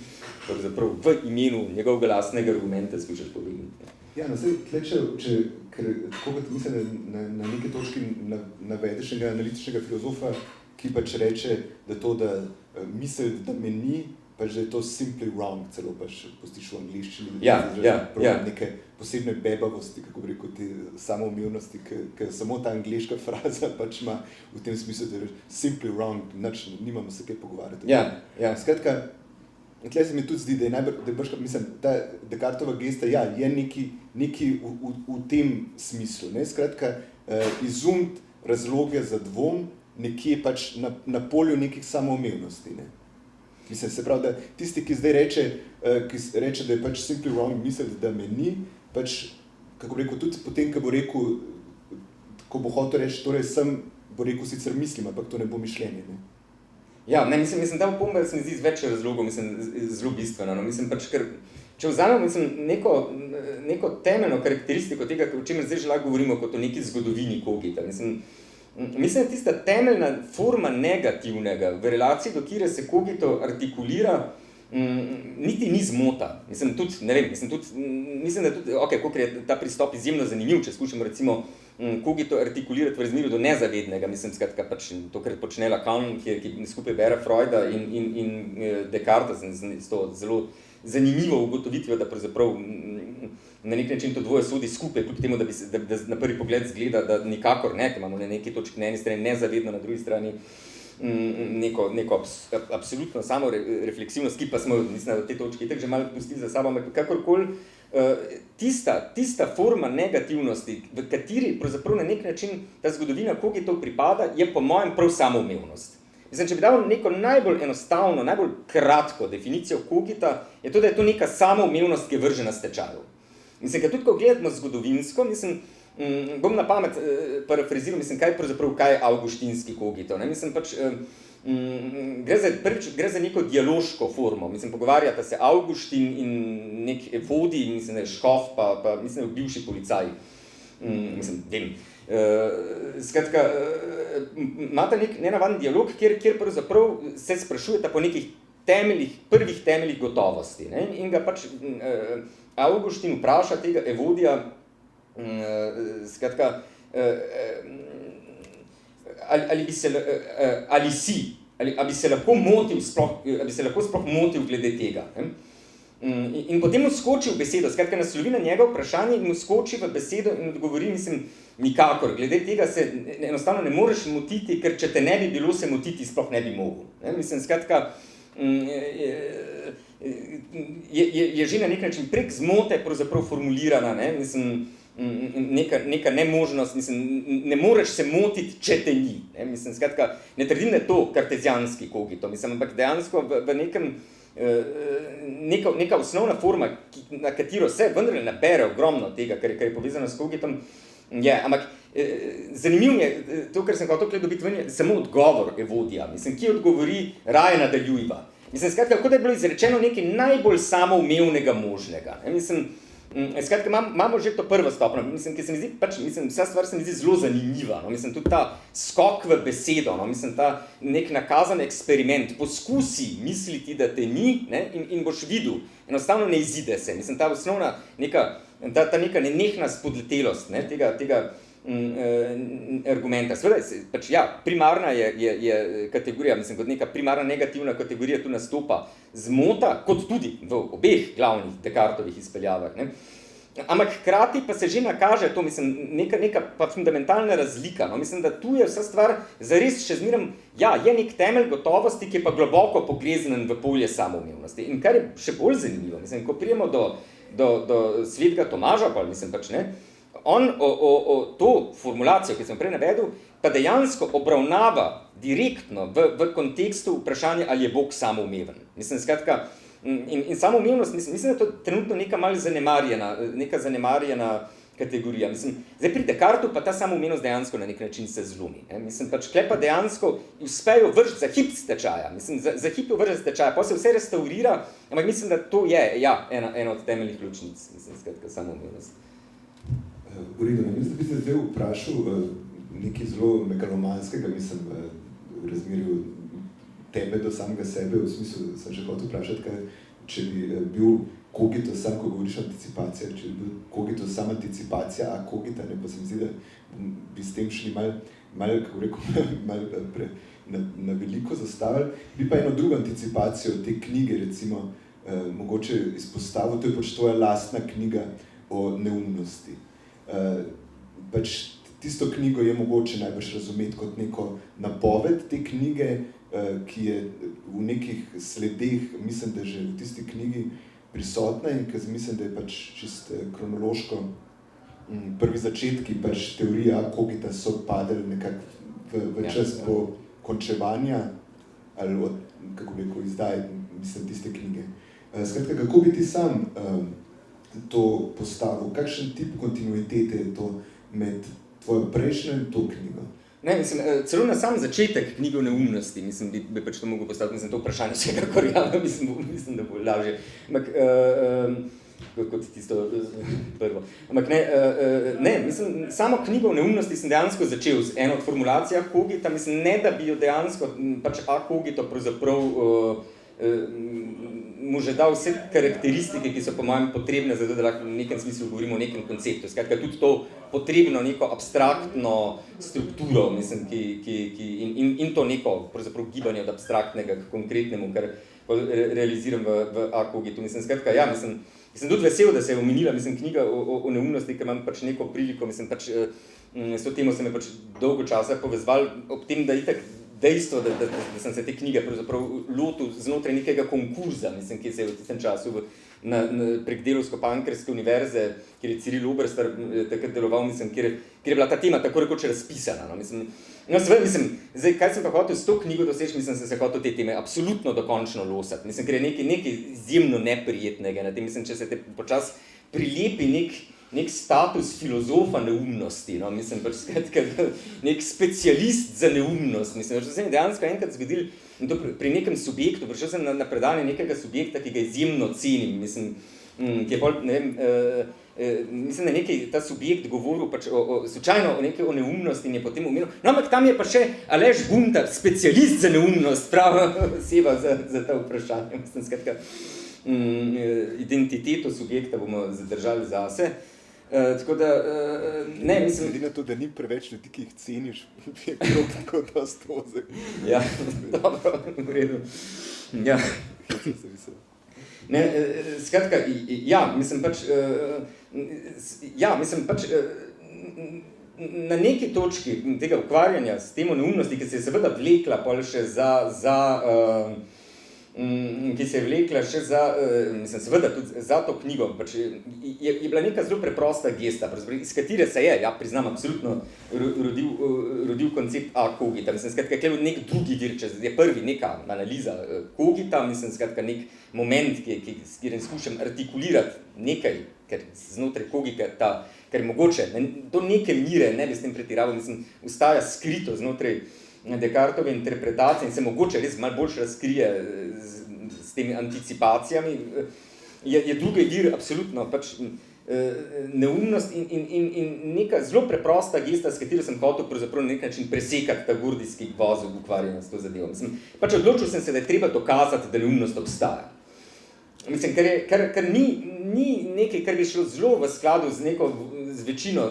v imenu njegovega lastnega argumenta skušaš povedati. Ja, no, ker tako kot mislim, na neki točki navedeš enega analitičnega filozofa, ki pač reče, da to, da misel, da me ni, pač da je to simply wrong, celo pač postiš v angliščini, neke posebne bebavosti, kako bi rekel, te samoumevnosti, ker samo ta angliška fraza pač ima v tem smislu, da je simply wrong, nič, nimamo se kaj pogovarjati. Ja. Skratka, tle se mi tudi zdi, da je baš, mislim, ta Descartova gesta, ja, je neki v tem smislu, ne, skratka, izumiti razloge za dvom nekje pač na polju nekih samoumevnosti, ne. Mislim, se pravi, da tisti, ki zdaj reče, da je pač simply wrong misliti, da me ni, pač, kako bi rekel, tudi potem, ko bo rekel, ko bo hotel reči, torej sem, bo rekel, sicer mislim, ampak to ne bo mišljenje, ne. Ja, ne, mislim, ta opomba se mi zdi z več razlogov, mislim, zelo bistvena, no, mislim, pač, ker, če vzamemo, mislim, neko temeljno karakteristiko tega, o čemer zdaj že lahko govorimo kot o neki zgodovini Kogita, mislim, da tista temeljna forma negativnega v relaciji, do kire se Kogito artikulira, niti ni zmota, mislim, tudi, ne vem, mislim, da tudi, koliko je ta pristop izjemno zanimiv, če skušamo recimo Kogito artikulirati v razmerju do nezavednega, mislim, skratka pač to, kar počne Lacan, ki skupaj bere Freuda in Descartes, s to zelo zanimivo ugotovitvijo, da pravzaprav na nek način to dvoje sodi skupaj, kljub temu, da na prvi pogled zgleda, da nikakor ne, ker imamo na neki točki na eni strani nezavedno, na drugi strani neko absolutno samorefleksivnost, ki pa smo, mislim, na tej točki itak že malo pustili za sabo, ampak kakorkoli, tista forma negativnosti, v kateri pravzaprav na nek način ta zgodovina Kogitov pripada, je po mojem prav samoumevnost. Mislim, če bi dal neko najbolj enostavno, najbolj kratko definicijo Kogita, je to, da je to neka samoumevnost, ki je vržena s tečajev. Mislim, ker tudi, ko gledamo zgodovinsko, mislim, bom na pamet parafraziral, mislim, kaj je avguštinski Kogito, ne, mislim, pač, gre za neko dialoško formo, mislim, pogovarjata se Avguštin in nek vodij, mislim, da je škof, pa mislim, da je bivši policaj, mislim, vem. Skratka, imata nek nenavaden dialog, kjer pravzaprav se sprašujeta po nekih prvih temeljih gotovosti, ne, in ga pač Avguštin vpraša tega evodija, skratka, ali bi se lahko sploh motil glede tega. Ne? In potem mu skoči v besedo, skratka naslovi na njega vprašanje in mu skoči v besedo in odgovori, mislim, nikakor, glede tega se enostavno ne moreš motiti, ker če te ne bi bilo, se motiti sploh ne bi mogel. Ne? Mislim, skratka, je že na nek način prek zmote pravzaprav formulirana, ne? Mislim, neka nemožnost, mislim, ne moreš se motiti, če te ni. Ne? Mislim, skratka, ne trdim, da je to kartezijanski Kogito, mislim, ampak dejansko v nekem, neka osnovna forma, na katero se vendar nabere ogromno tega, kar je povezano s Kogitom, je, ampak zanimivo je, to, kar sem hotel dobiti ven, je samo odgovor evodija, mislim, ki odgovori, raje nadaljujva. Mislim, skratka, kako da je bilo izrečeno nekaj najbolj samoumevnega možnega. Ne? Mislim, skratka, imamo že to prvo stopnjo, mislim, ki se mi zdi, pač, mislim, vsa stvar se mi zdi zelo zanimiva, no? Mislim, tudi ta skok v besedo, no? Mislim, ta nek nakazan eksperiment, poskusi misliti, da te ni, ne? In boš videl, enostavno ne izide se, mislim, ta osnovna ta neka nenehna spodletelost, ne? tega argumenta. Seveda, pač, ja, primarna je kategorija, mislim, kot neka primarna negativna kategorija tu nastopa zmota, kot tudi v obeh glavnih Descartovih izpeljavah. Ne? Ampak hkrati pa se že nakaže to, mislim, neka pa fundamentalna razlika. No? Mislim, da tu je vsa stvar zares še zmeraj, ja, je nek temelj gotovosti, ki je pa globoko pogreznen v polje samoumevnosti. In kar je še bolj zanimivo, mislim, ko prijemo do svetega Tomaža, pa mislim pač ne, on to formulacijo, ki sem prej navedel, pa dejansko obravnava direktno v kontekstu vprašanja, ali je Bog samoumeven. Mislim, skratka, in samoumevnost, mislim, da je to trenutno neka malo zanemarjena kategorija. Mislim, zdaj pri Descartesu pa ta samoumevnost dejansko na nek način se zlomi. Mislim, pač kle pa dejansko uspejo vršiti za hip z tečaja. Mislim, za hip vršiti z tečaja, pa se vse restaurira, ampak mislim, da to je, ja, ena od temeljnih ključnic, mislim, skratka, samoumevnost. V redu, mislim, da bi se zdaj vprašal nekaj zelo megalomanskega, mislim, v razmerju tebe do samega sebe, v smislu, sem že hotel vprašati, kaj, če bi bil kogito sam, ko govoriš o anticipacijah, če bi bil kogito sam anticipacija, a kogita, ne, pa se mi zdi, da bi s tem šli malo, kako rekel, na veliko zastavili, bi pa eno drugo anticipacijo te knjige, recimo, mogoče izpostavil, to je pač tvoja lastna knjiga o neumnosti. Pač tisto knjigo je mogoče najbolj razumeti kot neko napoved te knjige, ki je v nekih sledeh, mislim, da že v tisti knjigi prisotna in ki mislim, da je pač čist kronološko prvi začetki pač teorija kogita so padali nekako v čas po končevanja ali od, kako bi rekel, izdaje, mislim, tiste knjige. Skratka, kako bi ti sam to postavil? Kakšen tip kontinuitete je to med tvojo prejšnjo in to knjigo? Ne, mislim, celo na sam začetek knjige o neumnosti, mislim, bi pač to mogel postaviti, mislim, to vprašanje vsekakor javno, mislim, da bo lažje. Ampak, kot tisto prvo. Ampak ne, mislim, samo knjigo o neumnosti sem dejansko začel z eno od formulacijah Kogita, mislim, ne da bi jo dejansko, pač Kogito pravzaprav mu že dal vse karakteristike, ki so po mojem potrebne, zato da lahko v nekem smislu govorimo o nekem konceptu. Skratka, tudi to potrebno neko abstraktno strukturo, mislim, in to neko pravzaprav gibanje od abstraktnega k konkretnemu, kar realiziram v Kogitu. Mislim, skratka, ja, mislim, sem tudi vesel, da se je omenila, mislim, knjiga o neumnosti, ker imam pač neko priliko, mislim, pač s to temo se me pač dolgo časa povezval ob tem, da itak dejstvo, da sem se te knjige pravzaprav lotil znotraj nekega konkurza, mislim, ki se je v tistem času prek Delovsko-Pankrske univerze, kjer je Cyril Oberstar takrat deloval, mislim, kjer je bila ta tema tako rekoč razpisana. No, mislim, zdaj, kaj sem pa hotel s to knjigo doseči, mislim, sem se hotel te teme absolutno dokončno losati. Mislim, ker je nekaj izjemno neprijetnega na tem, mislim, če se te počas prilepi nek status filozofa neumnosti, no, mislim, pač skratka, nek specialist za neumnost, mislim, že sem dejansko enkrat zgodil, in to pri nekem subjektu, prišel sem na predanje nekega subjekta, ki ga izjemno cenim, mislim, ki je bolj, ne vem, mislim, da nekaj ta subjekt govoril pač slučajno o neumnosti in je potem omenil, no, ampak tam je pa še Aleš Buntar, specialist za neumnost, prava oseba za ta vprašanje, mislim, skratka, identiteto subjekta bomo zadržali zase. Tako da, ne, mislim... Glede na to, da ni preveč ljudi, ki jih ceniš, je krok tako dost ozek. Ja, dobro, v redu. Ja. Ne, skratka, ja, mislim pač, na neki točki tega ukvarjanja s temo neumnosti, ki se je seveda vlekla pol še ki se je vlekla še mislim, seveda tudi za to knjigo, pač je bila neka zelo preprosta gesta, iz katere se je, ja, priznam, absolutno rodil koncept Kogita. Mislim, skratka, je nek drugi vir, če je prvi neka analiza Kogita, mislim, skratka, nek moment, s katerim skušam artikulirati nekaj, ker znotraj Kogita, ker mogoče do neke mire, ne bi s tem pretiraval, mislim, ustaja skrito znotraj Descartove interpretacije in se mogoče res malo boljše razkrije s temi anticipacijami, je drugi vir absolutno pač neumnost in neka zelo preprosta gesta, s katero sem hotel pravzaprav na nek način presekati ta gordijski vozel ukvarjanja s to zadevo. Mislim, pač odločil sem se, da je treba dokazati, da neumnost obstaja. Mislim, ker ni nekaj, kar bi šlo zelo v skladu z večino,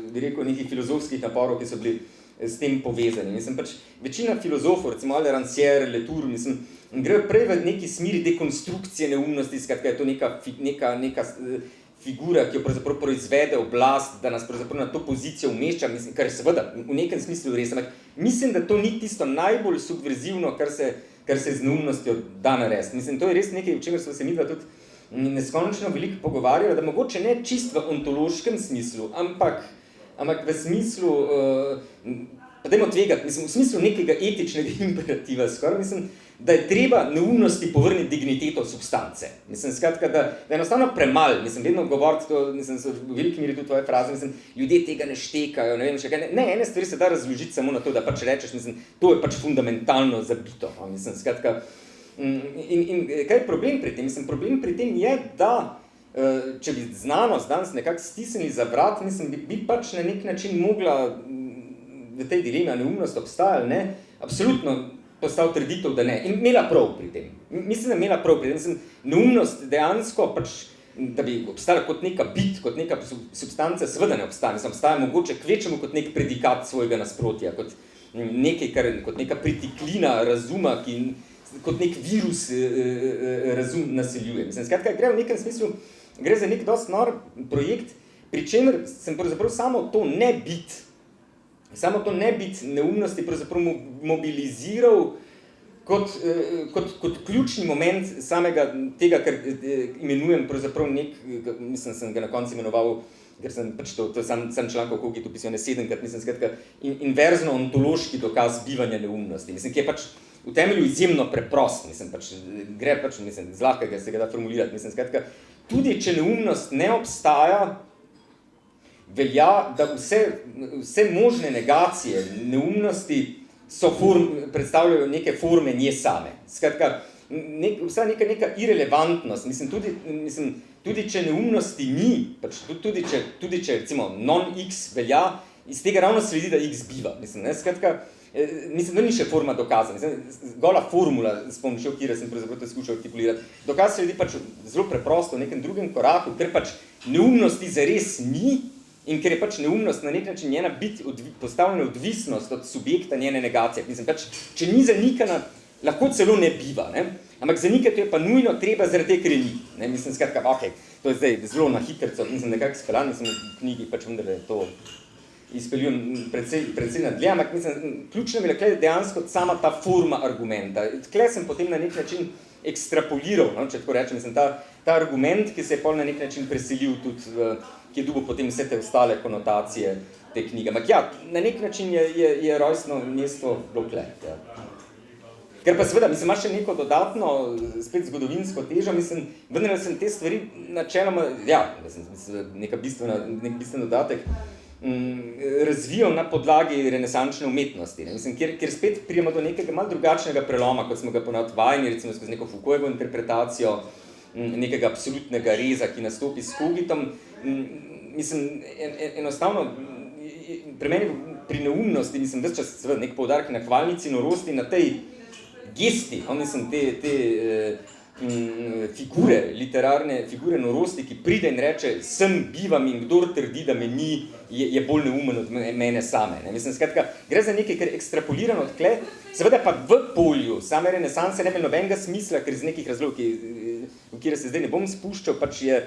bi rekel, nekih filozofskih naporov, ki so bili s tem povezani. Mislim, pač večina filozofov, recimo Rancière, Latour, mislim, gre prej v neki smeri dekonstrukcije neumnosti, skratka je to neka figura, ki jo pravzaprav proizvede oblast, da nas pravzaprav na to pozicijo umešča, mislim, kar je seveda v nekem smislu res, ampak mislim, da to ni tisto najbolj subverzivno, kar se z neumnostjo da narediti. Mislim, to je res nekaj, o čemer smo se midva tudi neskončno veliko pogovarjali, da mogoče ne čist v ontološkem smislu, ampak v smislu, pa dajmo tvegati, mislim, v smislu nekega etičnega imperativa skoraj, mislim, da je treba neumnosti povrniti digniteto substance. Mislim, skratka, da enostavno premalj, mislim, vedno govoriti to, mislim, so v veliki meri tudi tvoje fraze, mislim, ljudje tega ne štekajo, ne vem še kaj, ne, ene stvari se da razložiti samo na to, da pač rečeš, mislim, to je pač fundamentalno zabito, no, mislim, skratka, in kaj je problem pri tem? Mislim, problem pri tem je, da če bi znanost danes nekako stisnili za vrat, mislim, bi pač na nek način mogla v tej dilemi, a neumnost obstajala, ne, absolutno postal trditev, da ne. In imela prav pri tem. Mislim, da imela prav pri tem. Mislim, neumnost dejansko pač, da bi obstajala kot neka bit, kot neka substanca, seveda ne obstaja. Mislim, obstaja mogoče kvečemu kot nek predikat svojega nasprotja, kot nekaj, kot neka pritiklina razuma, ki kot nek virus razum naseljuje. Mislim, skratka, gre v nekem smislu, gre za nek dost nor projekt, pri čemer sem pravzaprav samo to ne bit neumnosti pravzaprav mobiliziral kot ključni moment samega tega, kar imenujem pravzaprav mislim, sem ga na koncu imenoval, ker sem pač to sam člankov Kogito opisal 7-krat, mislim, skratka, inverzno-ontološki dokaz bivanja neumnosti, mislim, ki je pač v temelju izjemno preprost, mislim, pač gre pač, mislim, zlahkega se ga da formulirati, mislim, skratka, tudi če neumnost ne obstaja, velja, da vse možne negacije neumnosti predstavljajo neke forme nje same. Skratka, vsa neka irelevantnost, mislim, tudi če neumnosti ni, pač tudi če recimo non-x velja, iz tega ravno sledi, da x biva. Mislim, ne, skratka, mislim, da ni še forma dokaza. Mislim, gola formula, s pomočjo kire sem pravzaprav to skušal artikulirati. Dokaz sledi pač zelo preprosto v nekem drugem koraku, ker pač neumnosti zares ni, in ker je pač neumnost na nek način njena biti postavljena odvisnost od subjekta njene negacije. Mislim, pač, če ni zanikana, lahko celo ne biva, ne? Ampak zanikati je pa nujno treba zaradi te, ker je ni. Ne? Mislim, skratka, okej, to je zdaj zelo na hitrco, mislim, nekako speljan, sem v knjigi pač vendar to izpeljujem predvsej na dlje, ampak mislim, ključno mi je dejansko sama ta forma argumenta. Tkle sem potem na nek način ekstrapoliral, no, če tako rečem, mislim, ta argument, ki se je pol na nek način preselil tudi, ki je dobil potem vse te ostale konotacije te knjige. Ampak ja, na nek način je rojstno mesto bilo tle. Ja. Ker pa seveda, mislim, imaš še neko dodatno, spet zgodovinsko težo, mislim, vendar sem te stvari načeloma, ja, nek bistven dodatek, razvijal na podlagi renesančne umetnosti. Ne? Mislim, kjer spet prijemo do nekega malo drugačnega preloma, kot smo ga ponavadi vajeni, recimo skozi neko Foucaultovo interpretacijo nekega absolutnega reza, ki nastopi s Cogitom. Mislim, enostavno, pri meni pri neumnosti, mislim, ves čas nek poudarek na hvalnici norosti, na tej gesti, mislim, te figure, literarne figure norosti, ki pride in reče, sem bivam in kdor trdi, da me ni, je bolj neumen od mene same. Ne? Mislim, skratka, gre za nekaj, kar je ekstrapolirano odkle, seveda pa v polju same renesanse ne bi nobenega smisla, ker iz nekih razlogov, v kjer se zdaj ne bom spuščal, pač je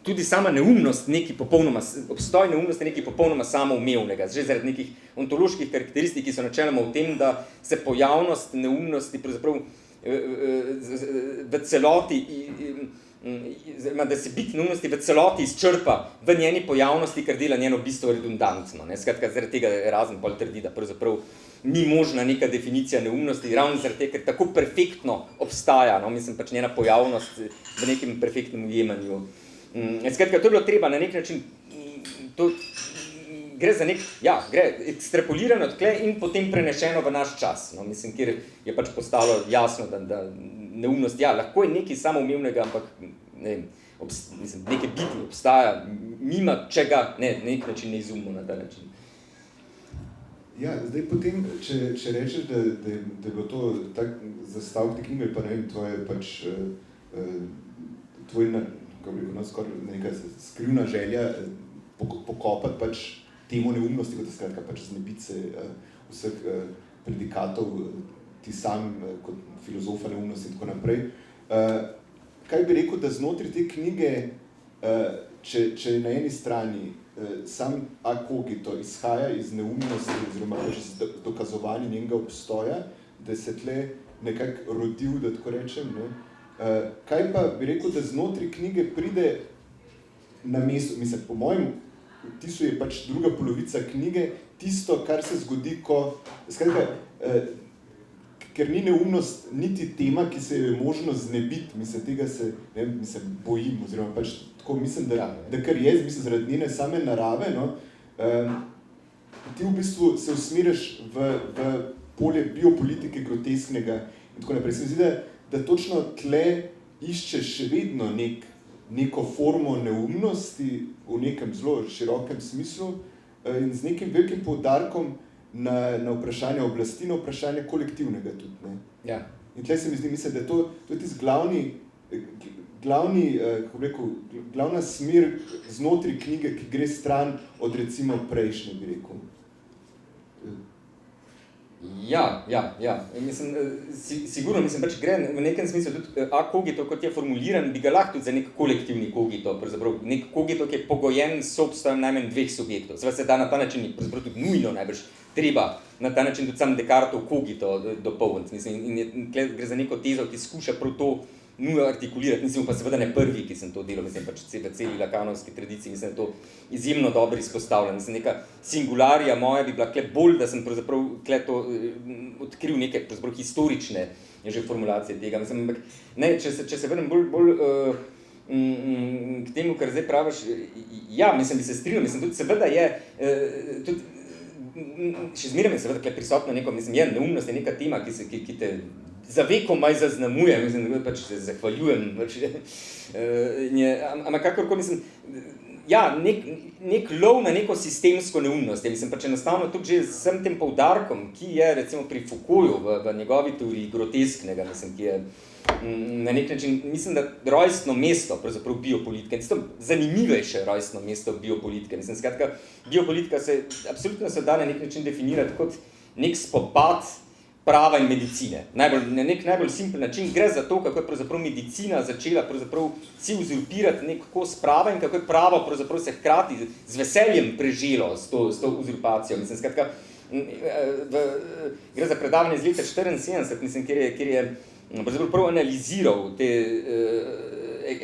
tudi sama neumnost nekaj popolnoma, obstoj neumnosti nekaj popolnoma samoumevnega, že zaradi nekih ontoloških karakteristik, ki so načeloma v tem, da se pojavnost neumnosti pravzaprav v celoti, da se bit neumnosti v celoti izčrpa v njeni pojavnosti, kar dela njeno bistvo redundantno. Ne? Skratka, zaradi tega Erasm pol trdi, da pravzaprav ni možna neka definicija neumnosti, ravno zaradi tega, ker tako perfektno obstaja, no? Mislim, pač njena pojavnost v nekem perfektnem ujemanju. Skratka, to je bilo treba na nek način, to gre za gre ekstrapolirano odkle in potem prenešeno v naš čas, no? Mislim, kjer je pač postalo jasno, da neumnost, lahko je nekaj samoumevnega, ampak mislim, neke biti obstaja, mimo čega ne, nek način ne izumimo na ta način. Ja, zdaj potem, če rečeš, da je bilo to tak zastavk te knjige, pa ne vem, tvoje pač, tvoj, kako bi rekel, skoraj neka skrivna želja pokopati pač temo neumnosti, kot je skratka, pač znebiti se vseh predikatov, ti sam kot filozofa neumnosti in tako naprej. Kaj bi rekel, da znotraj te knjige če na eni strani sam a cogito izhaja iz neumnosti oziroma z dokazovanjem njenega obstoja, da se tle nekako rodil, da tako rečem, ne? Kaj pa bi rekel, da znotraj knjige pride na mesto, mislim, po mojem vtisu je pač druga polovica knjige tisto, kar se zgodi, skratka, ker ni neumnost niti tema, ki se je možno znebiti, mislim, tega se, ne vem, mislim, bojim, oziroma pač tako mislim, da kar je, mislim, zaradi njene same narave, no, ti v bistvu se usmeriš v polje biopolitike grotesknega in tako naprej. Se mi zdi, da točno tle iščeš še vedno neko formo neumnosti v nekem zelo širokem smislu in z nekim velikim poudarkom na vprašanje oblasti, na vprašanje kolektivnega tudi. Ne? Ja. In tle se mi zdi, mislim, da je to tisti kako bi rekel, glavna smer znotraj knjige, ki gre stran od recimo prejšnje, bi rekel. Ja. Mislim, sigurno, mislim, pač gre v nekem smislu tudi a cogito, kot je formuliran, bi ga lahko tudi za nek kolektivni cogito, pravzaprav nek cogito, ki je pogojen s soobstojem najmanj dveh subjektov. Seveda se da na ta način pravzaprav tudi nujno najbrž treba na ta način tudi sam Descartov cogito dopolniti. Mislim, in gre za neko tezo, ki skuša prav to nujo artikulirati, nisem pa seveda ne prvi, ki sem to delal, mislim pač v celi lakanovski tradiciji, mislim, da to izjemno dobro izpostavljam. Mislim, neka singularija moja bi bila kle bolj, da sem pravzaprav kle to odkril neke pravzaprav historične že formulacije tega. Mislim, ampak ne, če se vrnem bolj k temu, kar zdaj praviš, ja, mislim, bi se strinjal, mislim, tudi seveda je, še zmeraj je seveda kle prisotno neko, mislim, je neumnost, je neka tema, ki te za vekomaj zaznamuje, mislim, da pač se zahvaljujem, pač, ampak kakorkoli, mislim, ja, nek lov na neko sistemsko neumnost, mislim, pač enostavno tudi že s vsem tem poudarkom, ki je recimo pri Foucaultu v njegovi teoriji grotesknega, mislim, ki je na nek način, mislim, da rojstno mesto pravzaprav biopolitike, tisto zanimivejše rojstno mesto biopolitike, mislim, skratka, biopolitika se absolutno se da na nek način definirati kot nek spopad prava in medicine. Na nek najbolj simpel način gre za to, kako je pravzaprav medicina začela pravzaprav si uzurpirati nek kos prava in kako je pravo pravzaprav se hkrati z veseljem preželo s to uzurpacijo. Mislim, skratka, gre za predavanje iz leta 74, mislim, kjer je pravzaprav prav analiziral te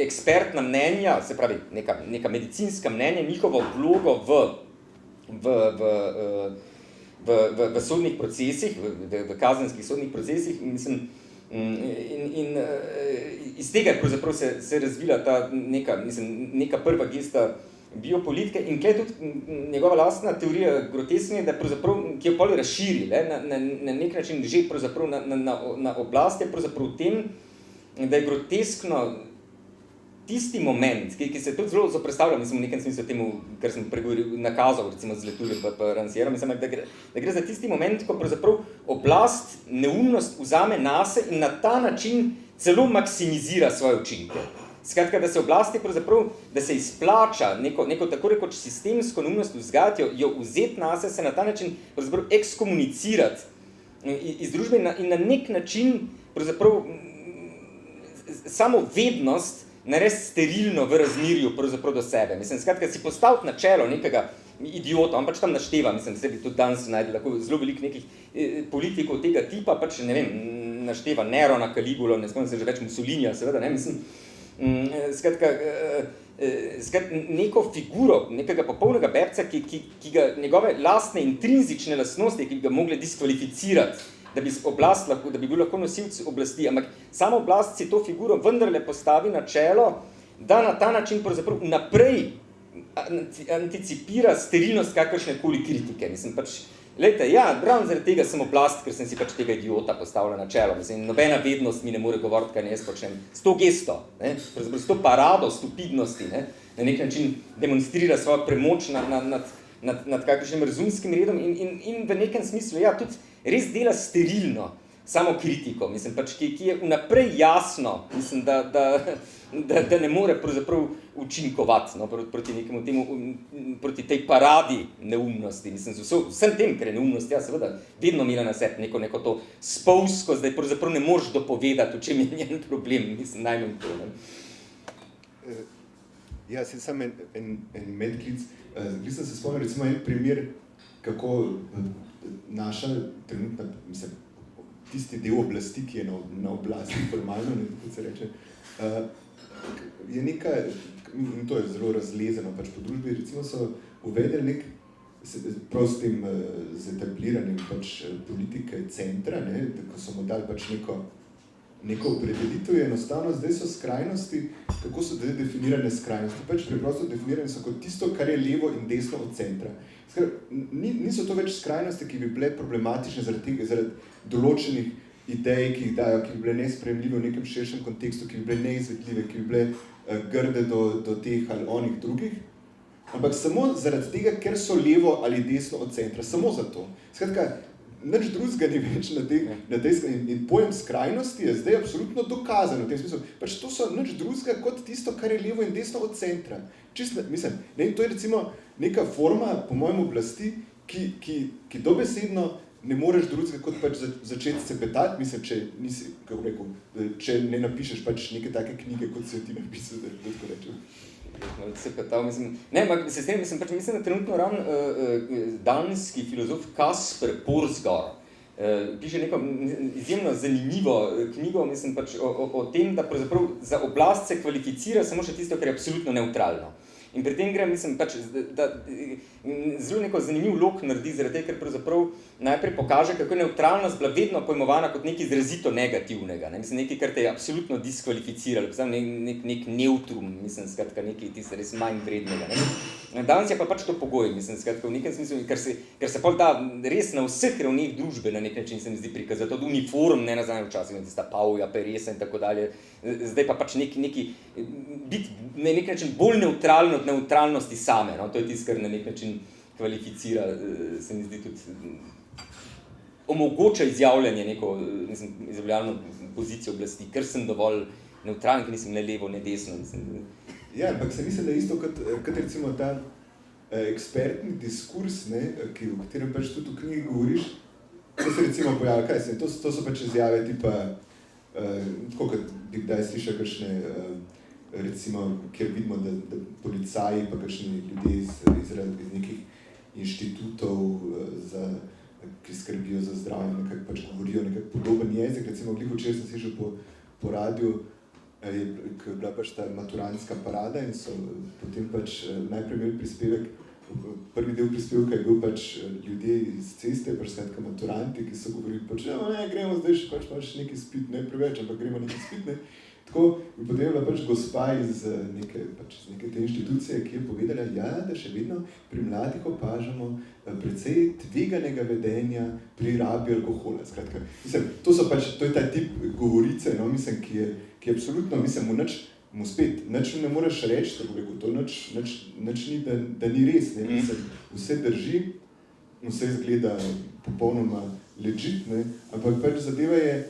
ekspertna mnenja, se pravi neka medicinska mnenja, njihovo vlogo v sodnih procesih, v kazenskih sodnih procesih, mislim, in iz tega je pravzaprav se razvila ta neka prva gesta biopolitike in tle tudi njegova lastna teorija grotesknega, da pravzaprav, ki jo pol razširi, na nek način že pravzaprav na oblast, je pravzaprav v tem, da je groteskno tisti moment, ki se tudi zelo zoprestavlja, mislim, v nekem smislu temu, kar sem nakazal, recimo z Leturjem pa Rancièrom, mislim, da gre za tisti moment, ko pravzaprav oblast neumnost vzame nase in na ta način celo maksimizira svoje učinke. Skratka, da se oblasti pravzaprav, da se izplača neko tako rekoč sistemsko neumnost vzgajati, jo vzeti nase, se na ta način pravzaprav ekskomunicirati iz družbe in na nek način pravzaprav samo vednost narediti sterilno v razmerju pravzaprav do sebe. Mislim, skratka, si postaviti na čelo nekega idiota, on pač tam našteva, mislim, da se bi tudi danes najde lahko zelo veliko nekih politikov tega tipa, pač ne vem, našteva Nerona, Caligulo, ne spomnim se že več Mussolinija, seveda, ne, mislim, skratka, neko figuro, nekega popolnega bebca, ki ga njegove lastne intrinzične lastnosti, ki bi ga mogli diskvalificirati, da bi bil lahko nosilci oblasti, ampak sama oblast si to figuro vendarle postavi na čelo, da na ta način pravzaprav naprej anticipira sterilnost kakršnekoli kritike. Mislim, pač, glejte, ja, ravno zaradi tega sem oblast, ker sem si pač tega idiota postavila na čelo. Mislim, nobena vednost mi ne more govoriti, kaj ne jaz počnem. S to gesto, ne, pravzaprav s to parado stupidnosti, ne, na nek način demonstrira svojo premoč nad kakšnim razumskim redom in v nekem smislu, ja, tudi res dela sterilno samo kritiko, mislim, pač, ki je vnaprej jasno, mislim, da ne more pravzaprav učinkovati, no, proti nekemu temu, proti tej paradi neumnosti, mislim, vsem tem, ker je neumnost, ja, seveda, vedno imela na sebi neko to spolsko, zdaj pravzaprav ne moreš dopovedati, v čem je njen problem, mislim, najmanj to, ne. Ja, se sam en medklic. Sem se spomnil recimo en primer, kako naša trenutna, mislim, tisti del oblasti, ki je na oblasti formalno, ne, kot se reče, je nekaj, in to je zelo razlezeno pač po družbi, recimo so uvedeli nek, prav s tem z etabliranjem pač politike centra, ne, ko so mu dali pač neko opredelitev, je enostavno, zdaj so skrajnosti, kako so zdaj definirane skrajnosti, pač preprosto definirane so kot tisto, kar je levo in desno od centra. Niso to več skrajnosti, ki bi bile problematične zaradi določenih idej, ki jih dajo, ki bi bile nesprejemljive v nekem širšem kontekstu, ki bi bile neizvedljive, ki bi bile grde do teh ali onih drugih, ampak samo zaradi tega, ker so levo ali desno od centra, samo zato. Skratka, nič drugega ni več na tej in pojem skrajnosti je zdaj absolutno dokazan v tem smislu. Pač to so nič drugega kot tisto, kar je levo in desno od centra. Mislim, ne, to je recimo neka forma, po mojem, oblasti, ki dobesedno ne moreš drugega kot pač začeti cepetati, mislim, če nisi, kako rekel, če ne napišeš pač neke take knjige, kot si jo ti napisal, da tako rečem. Cepetal, mislim, ne, se strem, mislim, da trenutno ravno danski filozof Kasper Porsgaard piše neko izjemno zanimivo knjigo, mislim, pač o tem, da pravzaprav za oblast se kvalificira samo še tisto, kar je absolutno neutralno. In pri tem gre, mislim, pač, da zelo neko zanimiv lok naredi, zaradi tega, ker pravzaprav najprej pokaže, kako je neutralnost bila vedno pojmovana kot nekaj izrazito negativnega, ne? Mislim, nekaj, kar te je absolutno diskvalificiralo, nek neutrum, mislim, skratka, nekaj tisto res manj vrednega, ne? Danes je pa pač to pogoj, mislim, skratka, v nekem smislu, ker se pol da res na vseh ravneh družbe na nek način se mi zdi prikazati, od uniform, ne nazaj včasih, tista Pavja, Peresa in tako dalje, zdaj pa pač neki biti na nek način bolj neutralno od neutralnosti same, no? To je tisto, kar na nek način kvalificira, se mi zdi tudi, omogoča izjavljanje neko, mislim, izjavljalno pozicijo oblasti, ker sem dovolj neutralen, ker nisem ne levo, ne desno, mislim. Ja, ampak se mislim, da je isto kot recimo ta ekspertni diskurs, ne, o katerem pač tudi v knjigi govoriš, to se recimo pojavlja, kaj se, to so pač izjave tipa, tako kot bi kdaj slišal kakšne, recimo, kjer vidimo, da policaji pa kakšni ljudje iz nekih inštitutov, ki skrbijo za zdravje, nekako pač govorijo nekak podoben jezik, recimo glih včeraj sem slišal po radiju, je bila pač ta maturantska parada in so potem pač najprej imeli prispevek, prvi del prispevka je bil pač ljudje iz ceste, pač skratka maturanti, ki so govorili pač, ne, gremo zdaj še pač neki spit, ne preveč, ampak gremo neki spit, ne. Tako, in potem je bila pač gospa iz neke te inštitucije, ki je povedala, ja, da še vedno pri mladih opažamo precej tveganega vedenja pri rabi alkohola. Skratka, mislim, to je ta tip govorice, no, mislim, ki je absolutno, mislim, mu spet, nič ne moreš reči, tako rekel, to nič ni, da ni res, ne, mislim, vse drži, vse izgleda popolnoma legit, ne, ampak pač zadeva je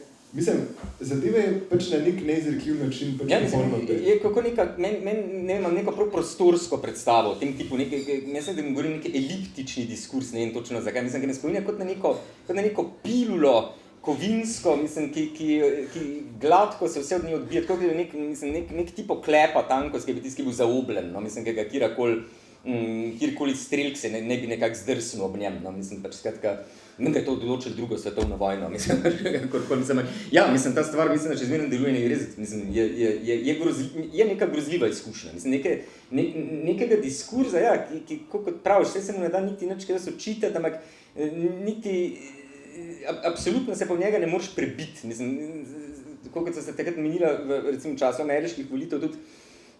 pač na nek neizrekljiv način pač ja, popolnoma pet. Je kako imam neko prav prostorsko predstavo o tem tipu, mislim, da mi govorim neki eliptični diskurs, ne vem točno zakaj, mislim, ki me spominja kot na neko pilulo, kovinsko, mislim, ki gladko se vse od nje odbija, tako da je nek tipo klepa tankost, ki bi tisti bil zaobljen, no, mislim, ki ga kjerkoli strelk se ne bi nekako zdrsnil ob njem, no, mislim, pač skratka, vendar je to odločilo drugo svetovno vojno, mislim, ja, mislim, ta stvar, mislim, da še zmerno deluje negrezit, mislim, je neka grozljiva izkušnja, mislim, nekega diskurza, ja, ki, kot praviš, vse se mu ne da niti nič, kaj da so čitati, ampak niti absolutno se pa v njega ne moreš prebiti, mislim, tako kot so se takrat menila recimo v času ameriških volitev, tudi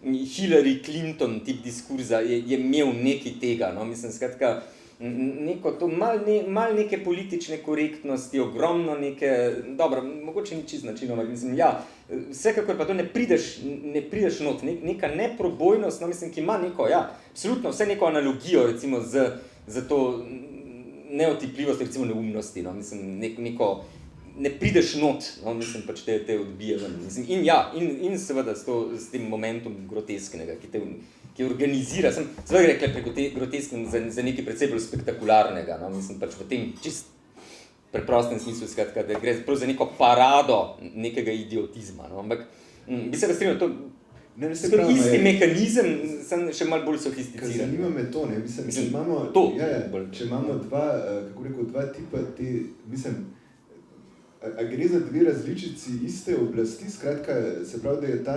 Hillary Clinton tip diskurza je imel nekaj tega, no, mislim, skratka, neko to mal neke politične korektnosti, ogromno neke, dobro, mogoče ni čisto načinoma, mislim, ja, vsekakor pa to ne prideš not, neka neprobojnost, no, mislim, ki ima neko, ja, absolutno vse neko analogijo, recimo, za to neotipljivost, recimo neumnosti, no, mislim, neko, ne prideš not, no, mislim, pač te odbije ven, mislim, in ja, in seveda s tem momentum grotesknega, ki organizira, seveda rekla preko grotesknem za nekaj precej bolj spektakularnega, no, mislim, pač v tem čist preprostem smislu, skratka, da gre prav za neko parado nekega idiotizma, no, ampak bi se razstrinjal, to Isti mehanizem, sem še malo bolj sofisticiran. Zanima me to, ne, mislim, če imamo, če imamo dva tipa te, mislim, a gre za dve različici iste oblasti, skratka, se pravi, da je ta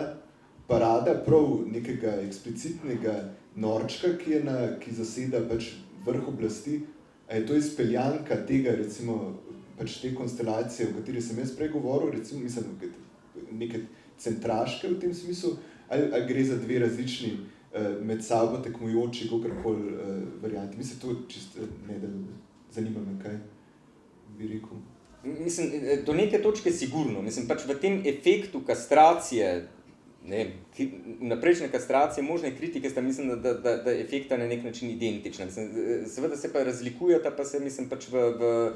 parada prav nekega eksplicitnega norčka, ki zaseda pač vrh oblasti, a je to izpeljanka tega, recimo, pač te konstelacije, o kateri sem jaz prej govoril, recimo, mislim, neke centraške v tem smislu, ali gre za dve različni med sabo tekmujoči, kakorkoli varianti. Mislim, to čisto ne, da zanima me, kaj bi rekel. Mislim, do neke točke sigurno. Mislim, pač v tem efektu kastracije, vnaprejšnje kastracije, možne kritike, sta mislim, da efekta na nek način identična. Mislim, seveda se pa razlikujeta, pa se mislim pač v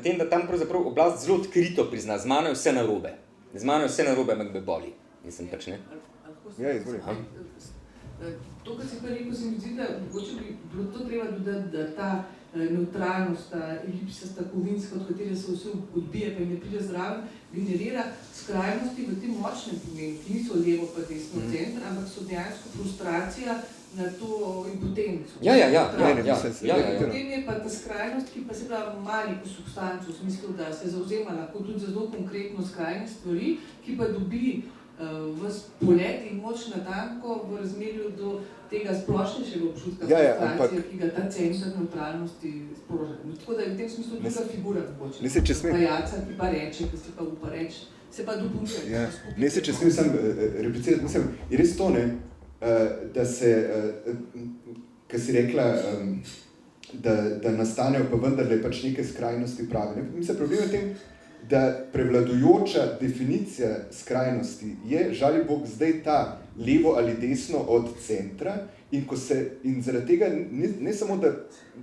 tem, da tam pravzaprav oblast zelo odkrito prizna, z mano je vse narobe. Z mano je vse narobe, me boli. Mislim pač, ne? Ja, izvoli. To, kar si pa rekel, se mi zdi, da mogoče bi bilo to treba dodati, da ta neutralnost, ta elipsasta kovinska, od katere se vse odbije, pa jim ne pride zraven, generira skrajnosti v tem močnem pomenu, ki niso levo pa desno center, ampak so dejansko frustracija na to impotenco. Ja. Potem je pa ta skrajnost, ki pa se pravi mali po substancu, v smislu, da se zauzema lahko tudi za zelo konkretno skrajne stvari, ki pa dobi vas polet in moč natanko v razmerju do tega splošnejšega občutka frustracije, ki ga ta center neutralnosti sporoža. Tako da je v tem smislu druga figura mogoče. Pajaca, ki pa reče, ki si pa upa reči, se pa dopolnjuje. Ne se, če smem sam replicirati, mislim, je res to, ne, da se, kar si rekla, da nastanejo pa vendarle pač neke skrajnosti prave. Mislim, problem je v tem, da prevladujoča definicija skrajnosti je, žali Bog, zdaj ta levo ali desno od centra in zaradi tega ne samo,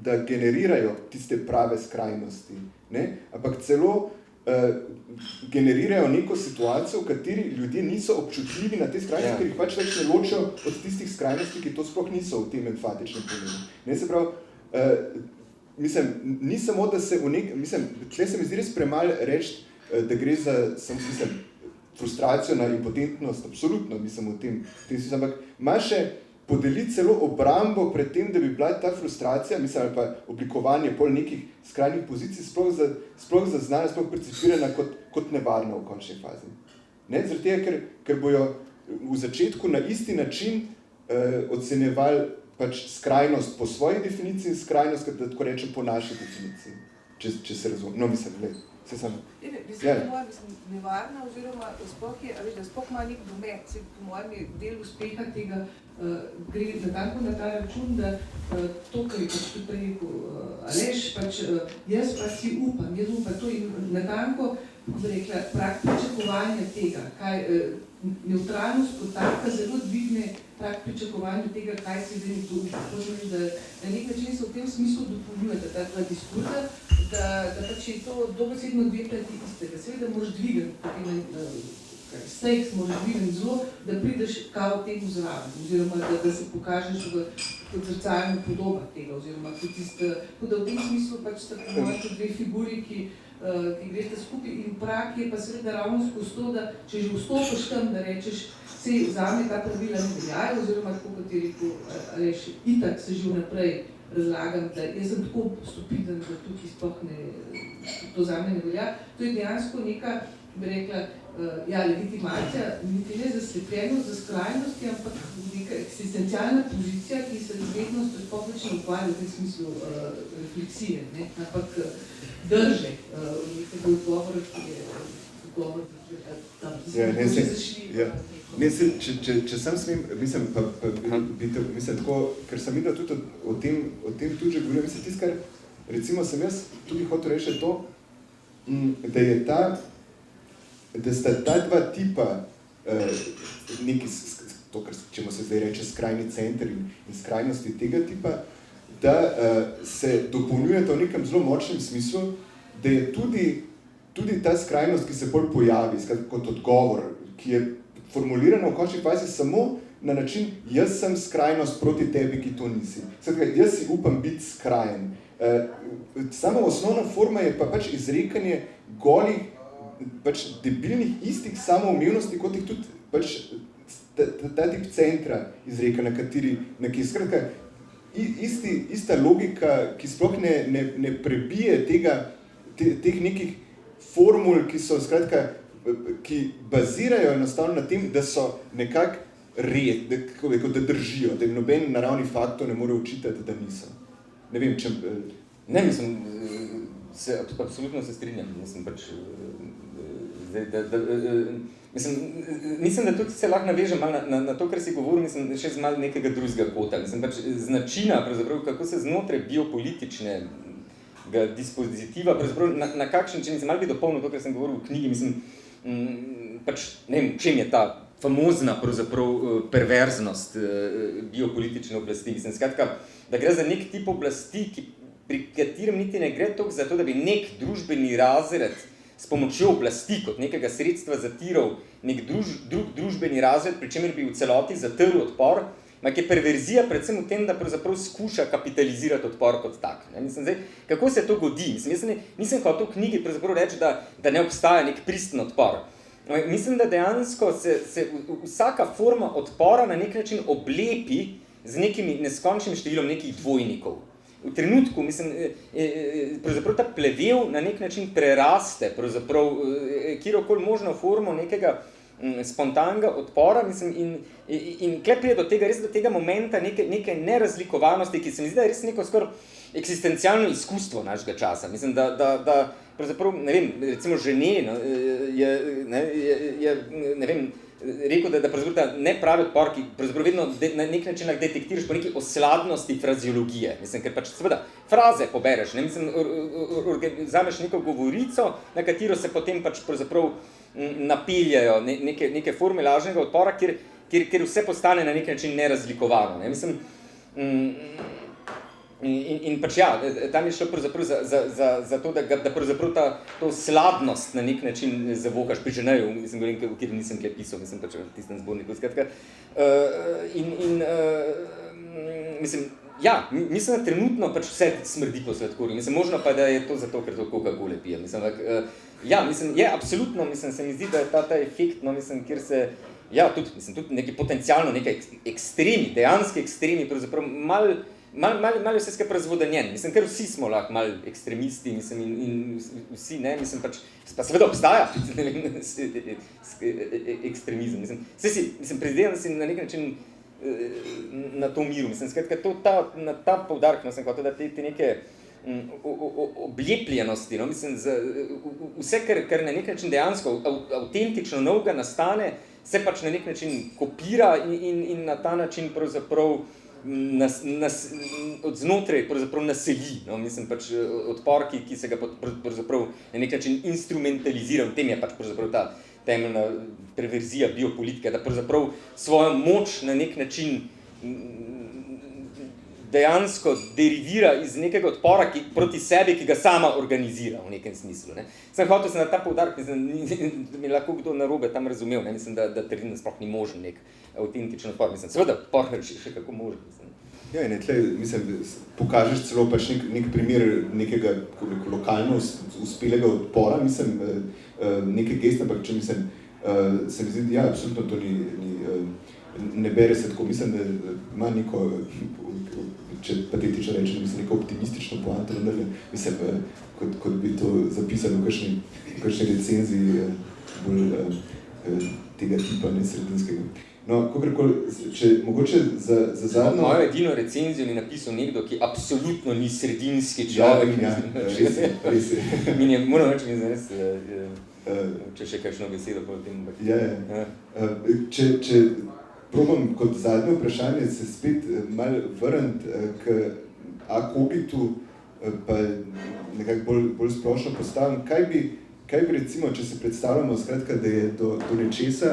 da generirajo tiste prave skrajnosti, ne, ampak celo generirajo neko situacijo, v kateri ljudje niso občutljivi na te skrajnosti, ker jih pač več ne ločijo od tistih skrajnosti, ki to sploh niso v tem enfatičnem pomenu. Ne, se pravi, mislim, ni samo, da se mislim, tle se mi zdi res premalo reči, da gre za, mislim, frustracijo na impotentnost, absolutno, mislim, v tem smislu, ampak ima še podeliti celo obrambo pred tem, da bi bila ta frustracija, mislim, ali pa oblikovanje pol nekih skrajnih pozicij sploh zaznana, sploh percipirana kot nevarna v končni fazi. Ne, zaradi tega, ker bojo v začetku na isti način ocenjevali pač skrajnost po svoji definiciji in skrajnost, da tako rečem, po naši definiciji, če se razumem. No, mislim, gled, se sam... Mislim, nevarna oziroma sploh je, da sploh ima nek domet, po mojem del uspeha tega gre natanko na ta račun, da to, kar je pač tudi rekel Aleš, pač jaz pa si upam to in natanko, kako bi rekla, pričakovanje tega, kaj neutralnost kot taka zelo dvigne tak pričakovanje tega, kaj se zdaj nekdo upa. Potem, da na nek način se v tem smislu dopolnjujete ta dva diskurza, da pač je to dobesedno dve plati istega. Seveda moraš dvigati, seks moraš dvigati zelo, da prideš kao temu zraven, oziroma da se pokažeš kot zrcalna podoba tega, oziroma kot tista, da v tem smislu pač sta pomočili dve figuri, ki greste skupaj in prak je pa seveda ravno skozi to, da če že vstopiš tam, da rečeš, se zame ta pravila ne veljajo, oziroma tako, kot je rekel Aleš, itak se že vnaprej razlagam, da jaz sem tako stupiden, da tukaj sploh to zame ne velja. To je dejansko neka, bi rekla, legitimacija, niti ne zaslepljenost za skrajnosti, ampak neka eksistencialna pozicija, ki se vednost sploh ukvarja v tem smislu refleksije, ne? Ampak drže nekega odgovora, ki je odgovor, da se zašli. Če sem smem, mislim, tako, ker sem videl tudi o tem tudi že govoril, mislim, kar, recimo, sem jaz tudi hotel reči to, da sta ta dva tipa, neki, to, kar čemu se zdaj reče skrajni center in skrajnosti tega tipa, da se dopolnjujeta v nekem zelo močnem smislu, da je tudi ta skrajnost, ki se bolj pojavi kot odgovor, ki je formulirana v končni fazi samo na način, jaz sem skrajnost proti tebi, ki to nisi. Skratka, jaz si upam biti skrajen. Sama osnovna forma je pa pač izrekanje golih, pač debilnih istih samoumevnosti, kot jih tudi pač ta tip centra izreka, na kateri, skratka, ista logika, ki sploh ne prebije teh nekih formul, ki so, skratka, ki bazirajo enostavno na tem, da so nekako red, da držijo, da jim noben naravni faktor ne more očitati, da niso. Ne vem, če... Ne, mislim, absolutno se strinjam. Mislim, pač, mislim, da tudi se lahko navežem malo na to, kar si govoril, mislim, še z malo nekega drugega kota. Mislim, pač, z načina, pravzaprav, kako se znotraj biopolitičnega dispozitiva, pravzaprav, na kakšen način, mislim, malo bi dopolnil to, kar sem govoril v knjigi, mislim, pač, ne vem, čem je ta famozna pravzaprav perverznost biopolitične oblasti. Mislim, skratka, da gre za nek tip oblasti, pri katerem niti ne gre toliko za to, da bi nek družbeni razred s pomočjo oblasti kot nekega sredstva zatiral nek drug družbeni razred, pri čemer bi v celoti zatrl odpor, ampak je perverzija predvsem v tem, da pravzaprav skuša kapitalizirati odpor kot tak. Mislim, zdaj, kako se to godi? Mislim, ko to v knjigi pravzaprav reči, da ne obstaja nek pristen odpor. Mislim, da dejansko se vsaka forma odpora na nek način oblepi z nekimi neskončnim številom nekih dvojnikov. V trenutku, mislim, pravzaprav ta plevel na nek način preraste, pravzaprav kjerokoli možno formo nekega spontanega odpora, mislim, in kle pride do tega, res do tega momenta neke nerazlikovanosti, ki se mi zdi, da je res neko skoraj eksistencialno izkustvo našega časa. Mislim, da pravzaprav, ne vem, recimo Žene je ne vem, rekel, da pravzaprav ta nepravi odpor, ki pravzaprav vedno na nek način detektiraš po neki osladnosti fraziologije. Mislim, ker pač seveda fraze pobereš, ne, mislim, vzameš neko govorico, na katero se potem pač pravzaprav napeljajo neke forme lažnega odpora, kjer vse postane na nek način nerazlikovano. Ne. Mislim, in pač ja, tam je šlo pravzaprav za to, da pravzaprav to sladnost na nek način zavokaš pri Ženeju, mislim, v kjer nisem kje pisal, mislim, pač v tistem zborniku, skratka. Mislim, ja, mislim, da trenutno pač vse smrdi po sladkorju, mislim, možno pa, da je to zato, ker to Coca-Cola pije, mislim, ja, mislim, je absolutno, mislim, se mi zdi, da je ta efekt, no, mislim, kjer se, ja, tudi neki potencialno nekaj ekstremi, dejanski ekstremi, pravzaprav malo vse skupaj razvodenjen. Mislim, ker vsi smo lahko malo ekstremisti, mislim, in vsi ne, mislim, pač, pa seveda obstaja ekstremizem, mislim. Mislim, predvidevam, da si na nek način na to miru, mislim, skratka, na ta poudarek, mislim, kot da te neke oblepljenosti, no, mislim, vse, kar na nek način dejansko avtentično novega nastane, se pač na nek način kopira in na ta način pravzaprav od znotraj pravzaprav naseli, no, mislim, pač odpor, ki se ga pravzaprav na nek način instrumentalizira, v tem je pač pravzaprav ta temeljna perverzija biopolitike, da pravzaprav svojo moč na nek način dejansko derivira iz nekega odpora proti sebi, ki ga sama organizira v nekem smislu. Ne. Sem hotel se na ta poudarek, mislim, da mi lahko kdo narobe tam razumel, ne. Mislim, da trdim, da sploh ni možen nek avtentičen odpor. Mislim, seveda odpor še kako možen. Mislim. Ja, in tle, mislim, pokažeš celo pač nek primer nekega lokalno uspelega odpora, mislim, neke geste, ampak če mislim, se mi zdi, ja, absolutno to ne bere se tako, mislim, da ima neko, če patetično rečem, mislim, neko optimistično poanto, mislim, kot bi to zapisano v kakšni recenziji bolj tega tipa, ne sredinskega. No, kakorkoli, če mogoče za zadnjo... Mojo edino recenzijo mi napisal nekdo, ki absolutno ni sredinski človek. Ja, res je. Moram reči, mi res, če še kakšno besedo po tem. Ja. Če probam kot zadnje vprašanje se spet malo vrniti k akogitu, pa nekako bolj splošno postavim. Kaj bi recimo, če se predstavljamo, skratka, da je do nečesa,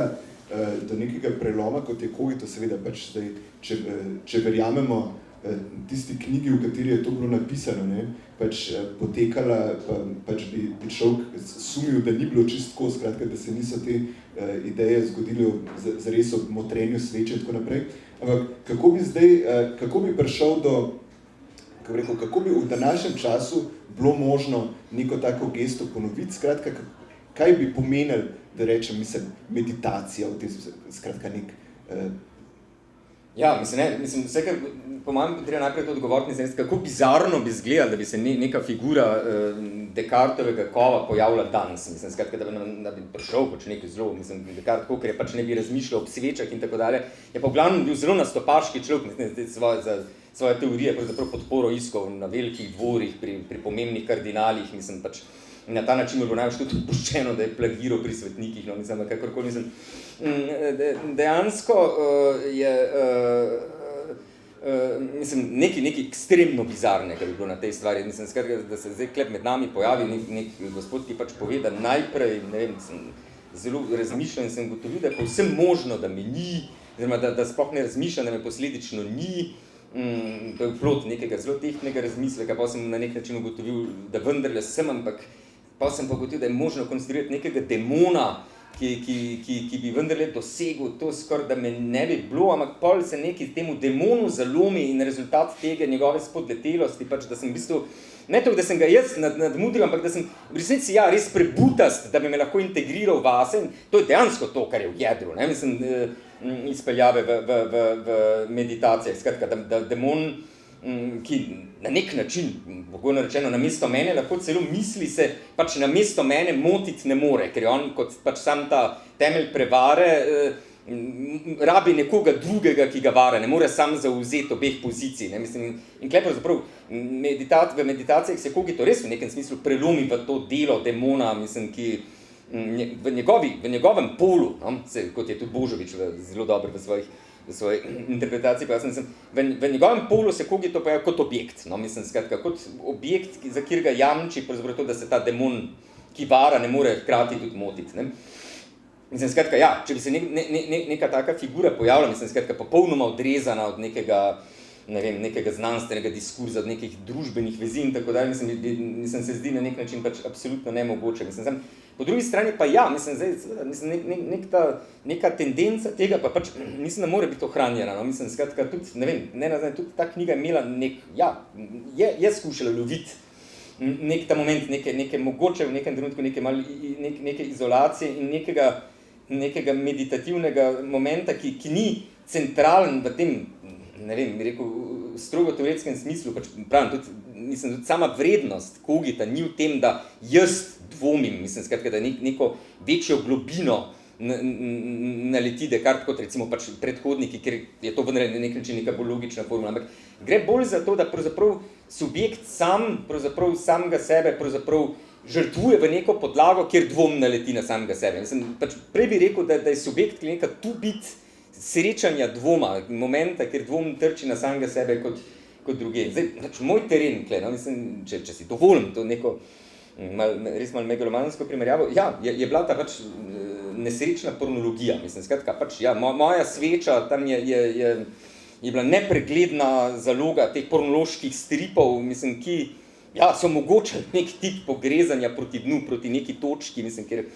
do nekega preloma, kot je kogito, seveda pač zdaj, če verjamemo tisti knjigi, v kateri je to bilo napisano, ne, pač potekala, pač bi človek sumil, da ni bilo čistko, skratka, da se niso te ideje zgodile zares ob motrenju sveče in tako naprej. Ampak kako bi prišel do, kako bi v današnjem času bilo možno neko tako gesto ponoviti, skratka, kaj bi pomenil, da rečem, mislim, meditacija v tem, skratka nek... Ja, mislim, vse, kar po mojem treba najprej to odgovoriti, kako bizarno bi izgledalo, da bi se neka figura Descartovega kova pojavila danes. Mislim, skratka, da bi prišel pač nekaj zelo, mislim, Descartes, ker je pač ne bi razmišljal ob svečah in tako dalje, je pa v glavnem bil zelo nastopaški človek, mislim, svoje teorije pravzaprav podporo iskal na velikih dvorih, pri pomembnih kardinalih, mislim, pač na ta način je bilo največ tudi odpuščeno, da je plagiral pri svetnikih, no, mislim, kakorkoli, mislim, dejansko je mislim, nekaj ekstremno bizarnega bi bilo na tej stvari. Mislim, skratka, da se zdaj klep med nami pojavi nek gospod, ki pač pove, da najprej, ne vem, sem zelo razmišljal in sem gotovil, da je povsem možno, da me ni, oziroma da sploh ne razmišljam, da me posledično ni. To je plod nekega zelo tehtnega razmisleka, pa sem na nek način ugotovil, da vendarle sem, ampak pa sem pa ugotovil, da je možno konstruirati nekega demona, ki bi vendarle dosegel to skoraj, da me ne bi bilo, ampak pol se nekaj temu demonu zalomi in rezultat tega njegove spodletelosti, pač da sem v bistvu, ne to, da sem ga jaz nadmudril, ampak da sem v resnici res prebutast, da bi me lahko integriral vase in to je dejansko to, kar je v jedru, ne, mislim, izpeljave v meditacijah, skratka, da demon, ki na nek način, pogojno rečeno, namesto mene lahko celo misli se, pač namesto mene motiti ne more, ker je on kot pač sam ta temelj prevare, rabi nekoga drugega, ki ga vara, ne more sam zauzeti obeh pozicij, ne, mislim, in tukaj pravzaprav v meditacijah se Cogito res v nekem smislu prelomi v to delo demona, mislim, ki v njegovem polu, no, kot je tudi Božovič zelo dober v svoji interpretaciji, pa v njegovem polu se Cogito pojavi kot objekt, no, mislim, skratka, kot objekt, za kjer ga jamči, pravzaprav to, da se ta demon, ki vara, ne more hkrati tudi motiti, ne. Mislim, skratka, ja, če bi se neka taka figura pojavila, mislim, skratka, popolnoma odrezana od nekega znanstvenega diskurza, od nekih družbenih vezi in tako dalje, mislim, se zdi na nek način pač absolutno nemogoče. Mislim, po drugi strani pa ja, neka tendenca tega pa pač, mislim, da mora biti ohranjena, no, mislim, skratka, tudi, ne vem, tudi ta knjiga je imela je skušala loviti ta moment, neke mogoče v nekem trenutku neke izolacije in nekega meditativnega momenta, ki ni centralen v tem, ne vem, bi rekel, strogo teoretskem smislu, pač pravim, tudi sama vrednost Cogita ni v tem, da jaz dvomim, mislim, skratka, da neko večjo globino naleti Descartes kot recimo pač predhodniki, ker je to vendar na nek način neka bolj logična formula, ampak gre bolj za to, da pravzaprav subjekt samega sebe pravzaprav žrtvuje v neko podlago, kjer dvom naleti na samega sebe. Mislim, pač prej bi rekel, da je subjekt neka tu bit srečanja dvoma, momenta, kjer dvom trči na samega sebe kot druge. Zdaj, pač moj teren, no, mislim, če si dovolim to neko res malo megalomansko primerjavo, ja, je bila ta pač nesrečna pornologija, mislim, skratka, pač, ja, moja sveča tam je bila nepregledna zaloga teh pornoloških stripov, mislim, ki, ja, so mogoče nek tip pogrezanja proti dnu, proti neki točki, mislim, kjer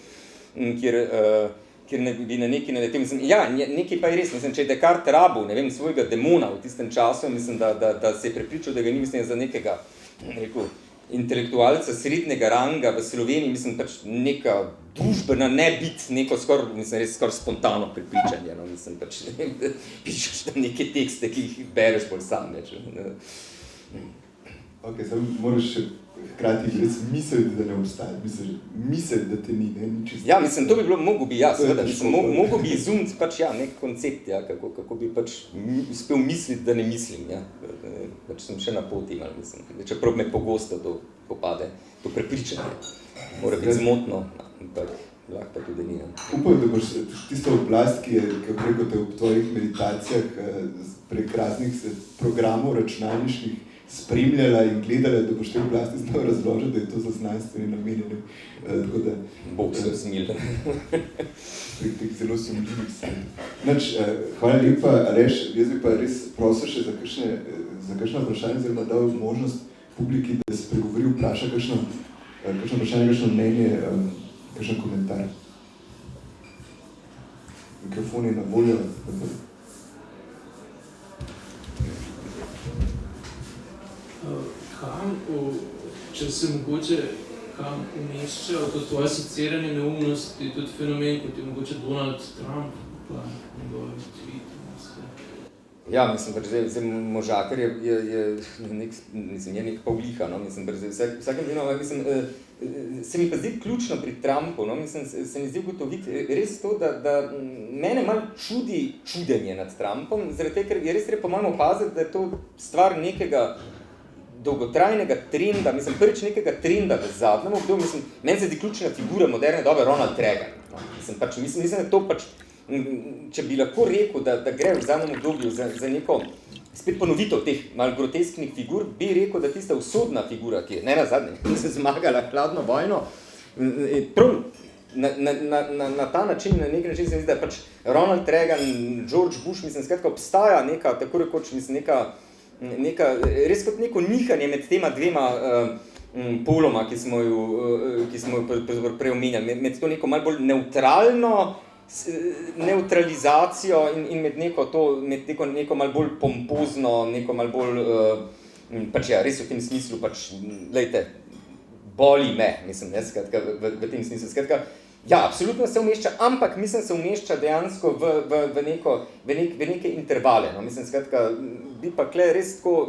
bi na neki naletel, mislim, ja, nekaj pa je res, mislim, če je Descartes rabil, ne vem, svojega demona v tistem času, mislim, da se je prepričal, da ga ni, mislim, za nekega, rekel, intelektualca srednjega ranga v Sloveniji, mislim, pač neka družbena nebit, neko res skoraj spontano prepričanje, no, mislim, pač, pišeš tam neke tekste, ki jih bereš bolj sam, več. Ok, samo moraš še hkrati res misliti, da ne obstaja, misliti, da te ni, ne, ni čisto. Ja, mislim, to bi bilo, mogo bi, ja, seveda, mogo bi izumiti pač, ja, nek koncept, ja, kako bi pač uspel misliti, da ne mislim, ja, pač sem še na poti, ali mislim, čeprav me pogosto to popade, to prepričanje, mora biti zmotno, ampak lahko pa tudi ni. Upam, da boš tisto oblast, ki je, kako rekel te, v tvojih meditacijah prek raznih programov računalniških spremljala in gledala, da boš te oblasti znal razložiti, da je to za znanstveni namen. Tako da... Bog se usmil. Prek teh zelo sumljivih sanj. Hvala lepa, Aleš, jaz bi pa res prosil še za kakšno vprašanje, oziroma dal možnost publiki, da se pregovori, vpraša kakšno vprašanje, kakšno mnenje, kakšen komentar. Mikrofon je na voljo. Če se mogoče kam umeščajo to tvoje asociiranje neumnosti, tudi fenomen, kot je mogoče Donald Trump, pa njegove tweete. Ja, mislim, zdaj možakar je nek pavliha, no, mislim, vsakem dnevno, mislim, se mi pa zdi ključno pri Trumpu, no, mislim, se mi zdi ugotoviti res to, da mene malo čudi čudenje nad Trumpom, zaradi tega, ker je res treba po mojem opaziti, da je to stvar nekega dolgotrajnega trenda, mislim, prvič nekega trenda v zadnjem obdobju, mislim, meni se zdi ključna figura moderne dobe Ronald Reagan, no, mislim, da to pač, če bi lahko rekel, da gre v zadnjem obdobju za neko spet ponovitev teh malo grotesknih figur, bi rekel, da tista usodna figura, ki je ne nazadnje zmagala hladno vojno, prav na ta način, na nek način se mi zdi, da pač Ronald Reagan, George Bush, mislim, skratka obstaja neka, tako rekoč, mislim, neka, res kot neko nihanje med tema dvema poloma, ki smo jo prej omenjali, med to neko malo bolj neutralizacijo in med neko malo bolj pompozno, neko malo bolj, pač ja, res v tem smislu, pač, lejte, boli me, mislim, ne, skratka, v tem smislu, skratka, ja, absolutno se umešča, ampak mislim, se umešča dejansko v neke intervale, no, mislim, skratka, bi pa kle res tako,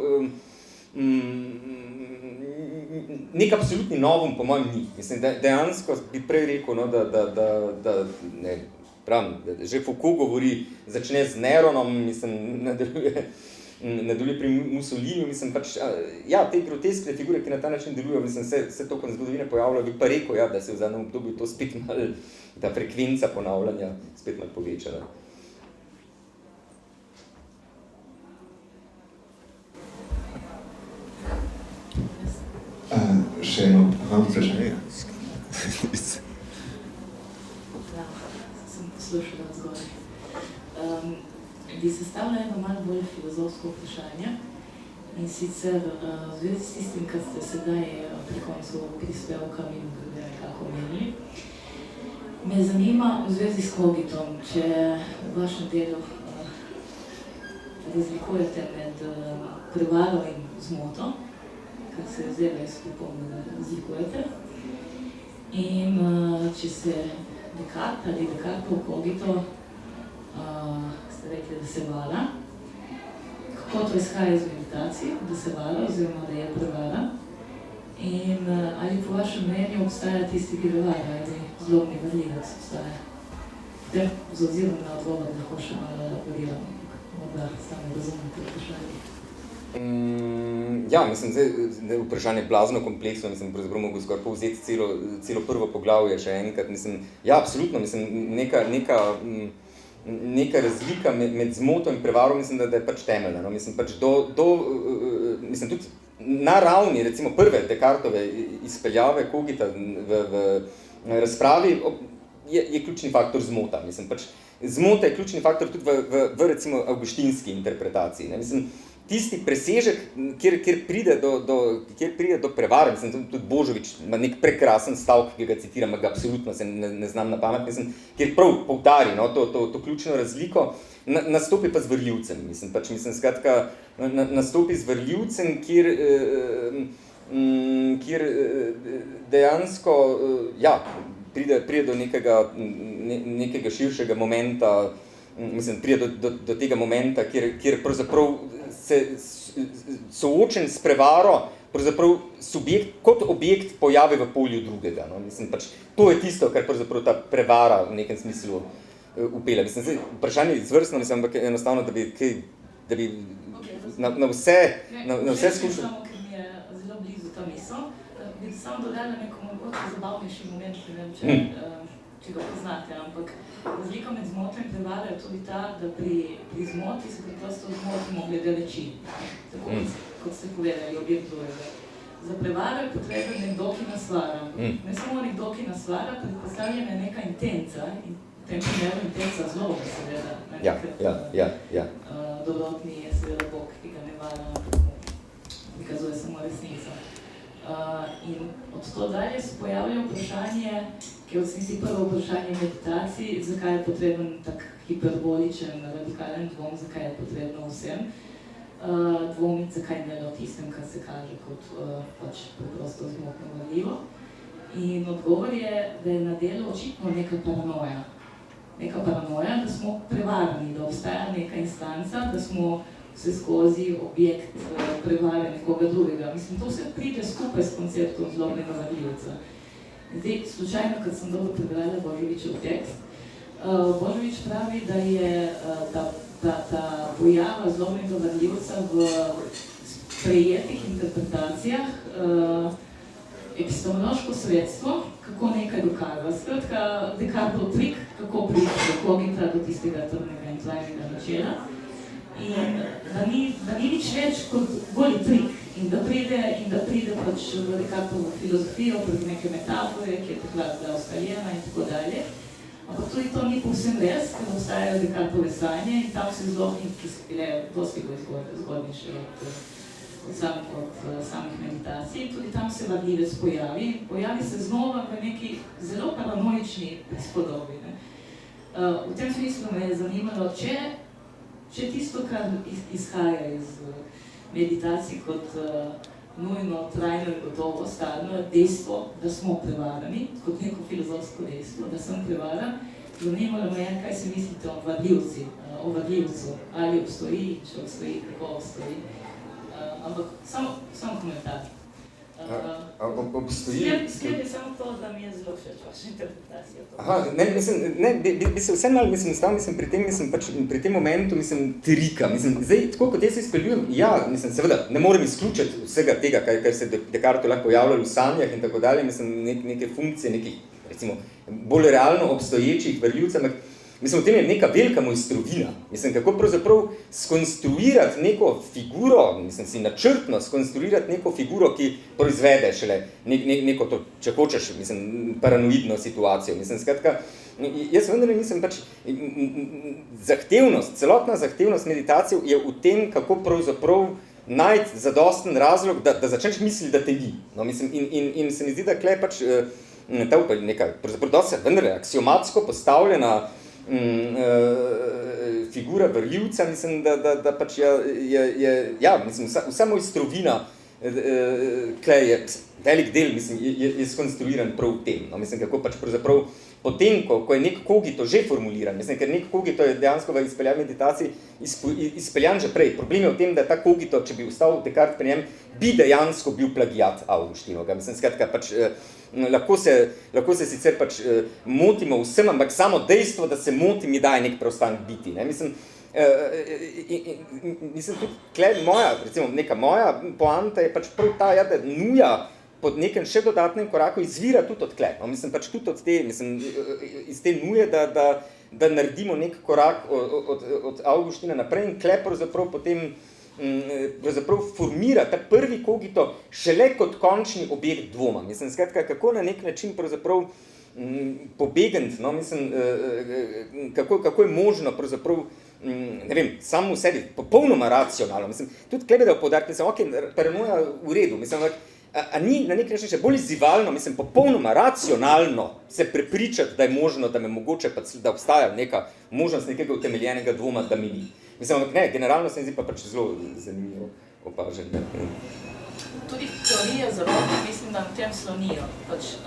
nek absolutni novum, po mojem, ni. Mislim, dejansko bi prej rekel, no, da ne, pravim, že Foucault govori, začne z Neronom, mislim, nadaljuje pri Mussolini, mislim, pač, ja, te groteskne figure, ki na ta način delujejo, mislim, se tokom zgodovine pojavljajo, bi pa rekel, ja, da se v zadnjem obdobju to spet malo, ta frekvenca ponavljanja spet malo povečala. Še eno vprašanje. Sem poslušala zgoraj. Bi sestavila eno malo bolj filozofsko vprašanje in sicer v zvezi s tistim, kar ste sedaj pri koncu prispevka in nekako omenili. Me zanima v zvezi s kogitom, če v vašem delu razlikujete med prevaro in zmoto, kar se zdaj skupaj razlikujete. In če se Descartes ali Descartov kogito, ste rekli, da se vara, kako to izhaja iz meditacije, da se vara oziroma da je prevara, in ali po vašem mnenju obstaja tisti, ki vara, ali zlobni varljivac obstaja. Ter z ozirom na odgovor lahko še malo elaboriramo, morda sami razumete vprašanje. Ja, mislim, zdaj vprašanje blazno kompleksno, mislim, pravzaprav mogo skoraj povzeti celo prvo poglavje še enkrat, mislim, ja, absolutno, mislim, neka razlika med zmoto in prevaro, mislim, da je pač temeljna, no, mislim, pač mislim, tudi na ravni, recimo, prve Descartove izpeljave kogita v razpravi je ključni faktor zmota, mislim, pač zmota je ključni faktor tudi v recimo, avguštinski interpretaciji, ne, mislim, tisti presežek, kjer pride do prevare, mislim, tudi Božovič ima nek prekrasen stavk, ki ga citiram, ga absolutno se ne znam na pamet, mislim, kjer prav poudari, no, to ključno razliko, nastopi pa z vrljivcem, mislim, skratka, nastopi z vrljivcem, kjer dejansko, ja, pride do nekega širšega momenta, mislim, pride do tega momenta, kjer pravzaprav se soočen s prevaro, pravzaprav subjekt kot objekt pojavi v polju drugega. No? Mislim, pač, to je tisto, kar pravzaprav ta prevara v nekem smislu upelja. Mislim, zdaj, vprašanje je izvrstno, mislim, ampak enostavno, da bi na vse skušal. Samo, ker mi je zelo blizu ta misel, bi samo dodala neko mogoče zabavnejši moment, ne vem, če ga poznate, ampak razlika med zmoto in prevaro je tudi ta, da pri zmoti se preprosto zmotimo glede reči, tako kot ste povedali, objekt drugega. Za prevaro je potreben nekdo, ki nas vara. Ne samo nekdo, ki nas vara, predpostavljena je neka intenca, in v tem primeru intenca zlo, seveda, dobrotni je seveda Bog, ki ga ne vara, prikazuje samo resnico. In od to dalje se pojavlja vprašanje, ki je v smislu prvo vprašanje meditaciji, zakaj je potreben tak hiperboličen, radikalen dvom, zakaj je potrebno vsem dvomiti, zakaj ne o tistem, kar se kaže kot pač preprosto zmotno varljivo. In odgovor je, da je na delu očitno neka paranoja. Neka paranoja, da smo prevarani, da obstaja neka instanca, da smo vse skozi objekt prevare nekoga drugega. Mislim, to vse pride skupaj s konceptom zlobnega varljivca. Zdaj, slučajno, kad sem dobro prebrala Božovićev tekst, Božović pravi, da je ta pojava zlobnega varljivca v sprejetih interpretacijah epistemološko sredstvo, kako nekaj dokaza. Skratka, Descartov trik, kako priti do kogita, do tistega trdnega in trajnega načela. In da ni nič več kot goli trik in da pride pač v Descartovo filozofijo prek neke metafore, ki je takrat bila ustaljena in tako dalje. Ampak tudi to ni povsem res, ker obstajajo Descartove sanje in tam se zlobni, ki so bile dosti zgodnejše od samih meditacij. Tudi tam se varljivec pojavi se znova v neki zelo paranoični prispodobi. V tem smislu me je zanimalo, če tisto, kar izhaja iz meditacij kot nujno, trajno in gotovo stalno dejstvo, da smo prevarani, kot neko filozofsko dejstvo, da sem prevaran, zanimalo me je, kaj se mislite o varljivcu, ali obstoji, če obstoji, kako obstoji. Ampak samo komentar. Sklep je samo to, da mi je zelo všeč vaša interpretacija. Aha, bi se vse malo, pri tem momentu, trika. Zdaj, tako kot jaz izpeljujem, seveda, ne morem izključiti vsega tega, kar se Descartes lahko javljalo v sanjah in tako dalje, neke funkcije, nekih, recimo, bolj realno obstoječih varljivcev, v tem je neka velika mojstrovina. Kako pravzaprav skonstruirati neko figuro, si načrtno skonstruirati neko figuro, ki proizvede šele neko to, če hočeš, paranoidno situacijo. Skratka, jaz vendar celotna zahtevnost meditacije je v tem, kako pravzaprav najti zadosten razlog, da začneš misliti, da te ni. In se mi zdi, da tukaj pač ta neka, pravzaprav dosti vendar aksiomatsko postavljena figura varljivca, da pač vsa mojstrovina tukaj je velik del, je skonstruiran prav v tem. Kako pač pravzaprav potem, ko je nek kogito že formuliran, ker nek kogito je dejansko v izpeljavi meditaciji izpeljan že prej. Problem je v tem, da ta kogito, če bi ostal Descartes pri njem, bi dejansko bil plagiat Augustinovega. Skratka, pač lahko se sicer pač motimo vsem, ampak samo dejstvo, da se moti, mi daje nek preostanek biti. Tudi moja poanta je pač prav ta, da nuja pod nekem še dodatnem koraku izvira tudi od tle. Pač tudi od te, iz te nuje, da naredimo nek korak od Augustina naprej in tle pravzaprav potem formira ta prvi kogito šele kot končni objekt dvoma. Skratka, kako na nek način pravzaprav pobegniti, kako je možno pravzaprav, ne vem, samo v sebi, popolnoma racionalno. Tudi tukaj bi dal poudariti, paranoja v redu, a ni na nek način še bolj izzivalno, popolnoma racionalno se prepričati, da je možno, da me mogoče, da obstaja neka možnost nekega utemeljenega dvoma, da mi ni. Generalno se mi zdi pa pač zelo zanimivo opažati. Tudi teorije zarobe, mislim, da v tem slonijo.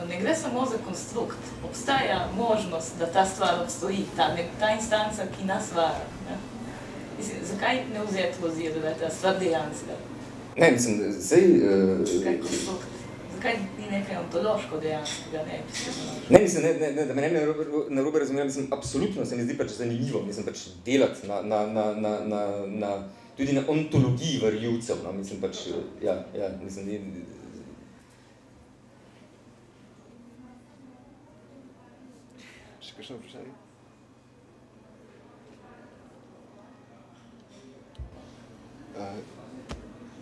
Ne gre samo za konstrukt. Obstaja možnost, da ta stvar obstoji, ta instanca, ki nas vara. Zakaj ne vzeti v ozir, da je ta stvar dejanska? Zakaj ni nekaj ontološko dejanskega, ne epistemološko? Da me ne narobe razumem, absolutno se mi zdi pač zanimivo, delati tudi na ontologiji varljivcev, Še kakšno vprašanje?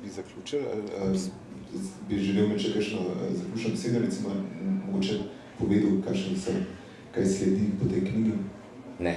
Bi zaključili, bi želel imeti še kakšno zaključno besedo, recimo, mogoče povedal, kaj sledi po tej knjigi? Ne.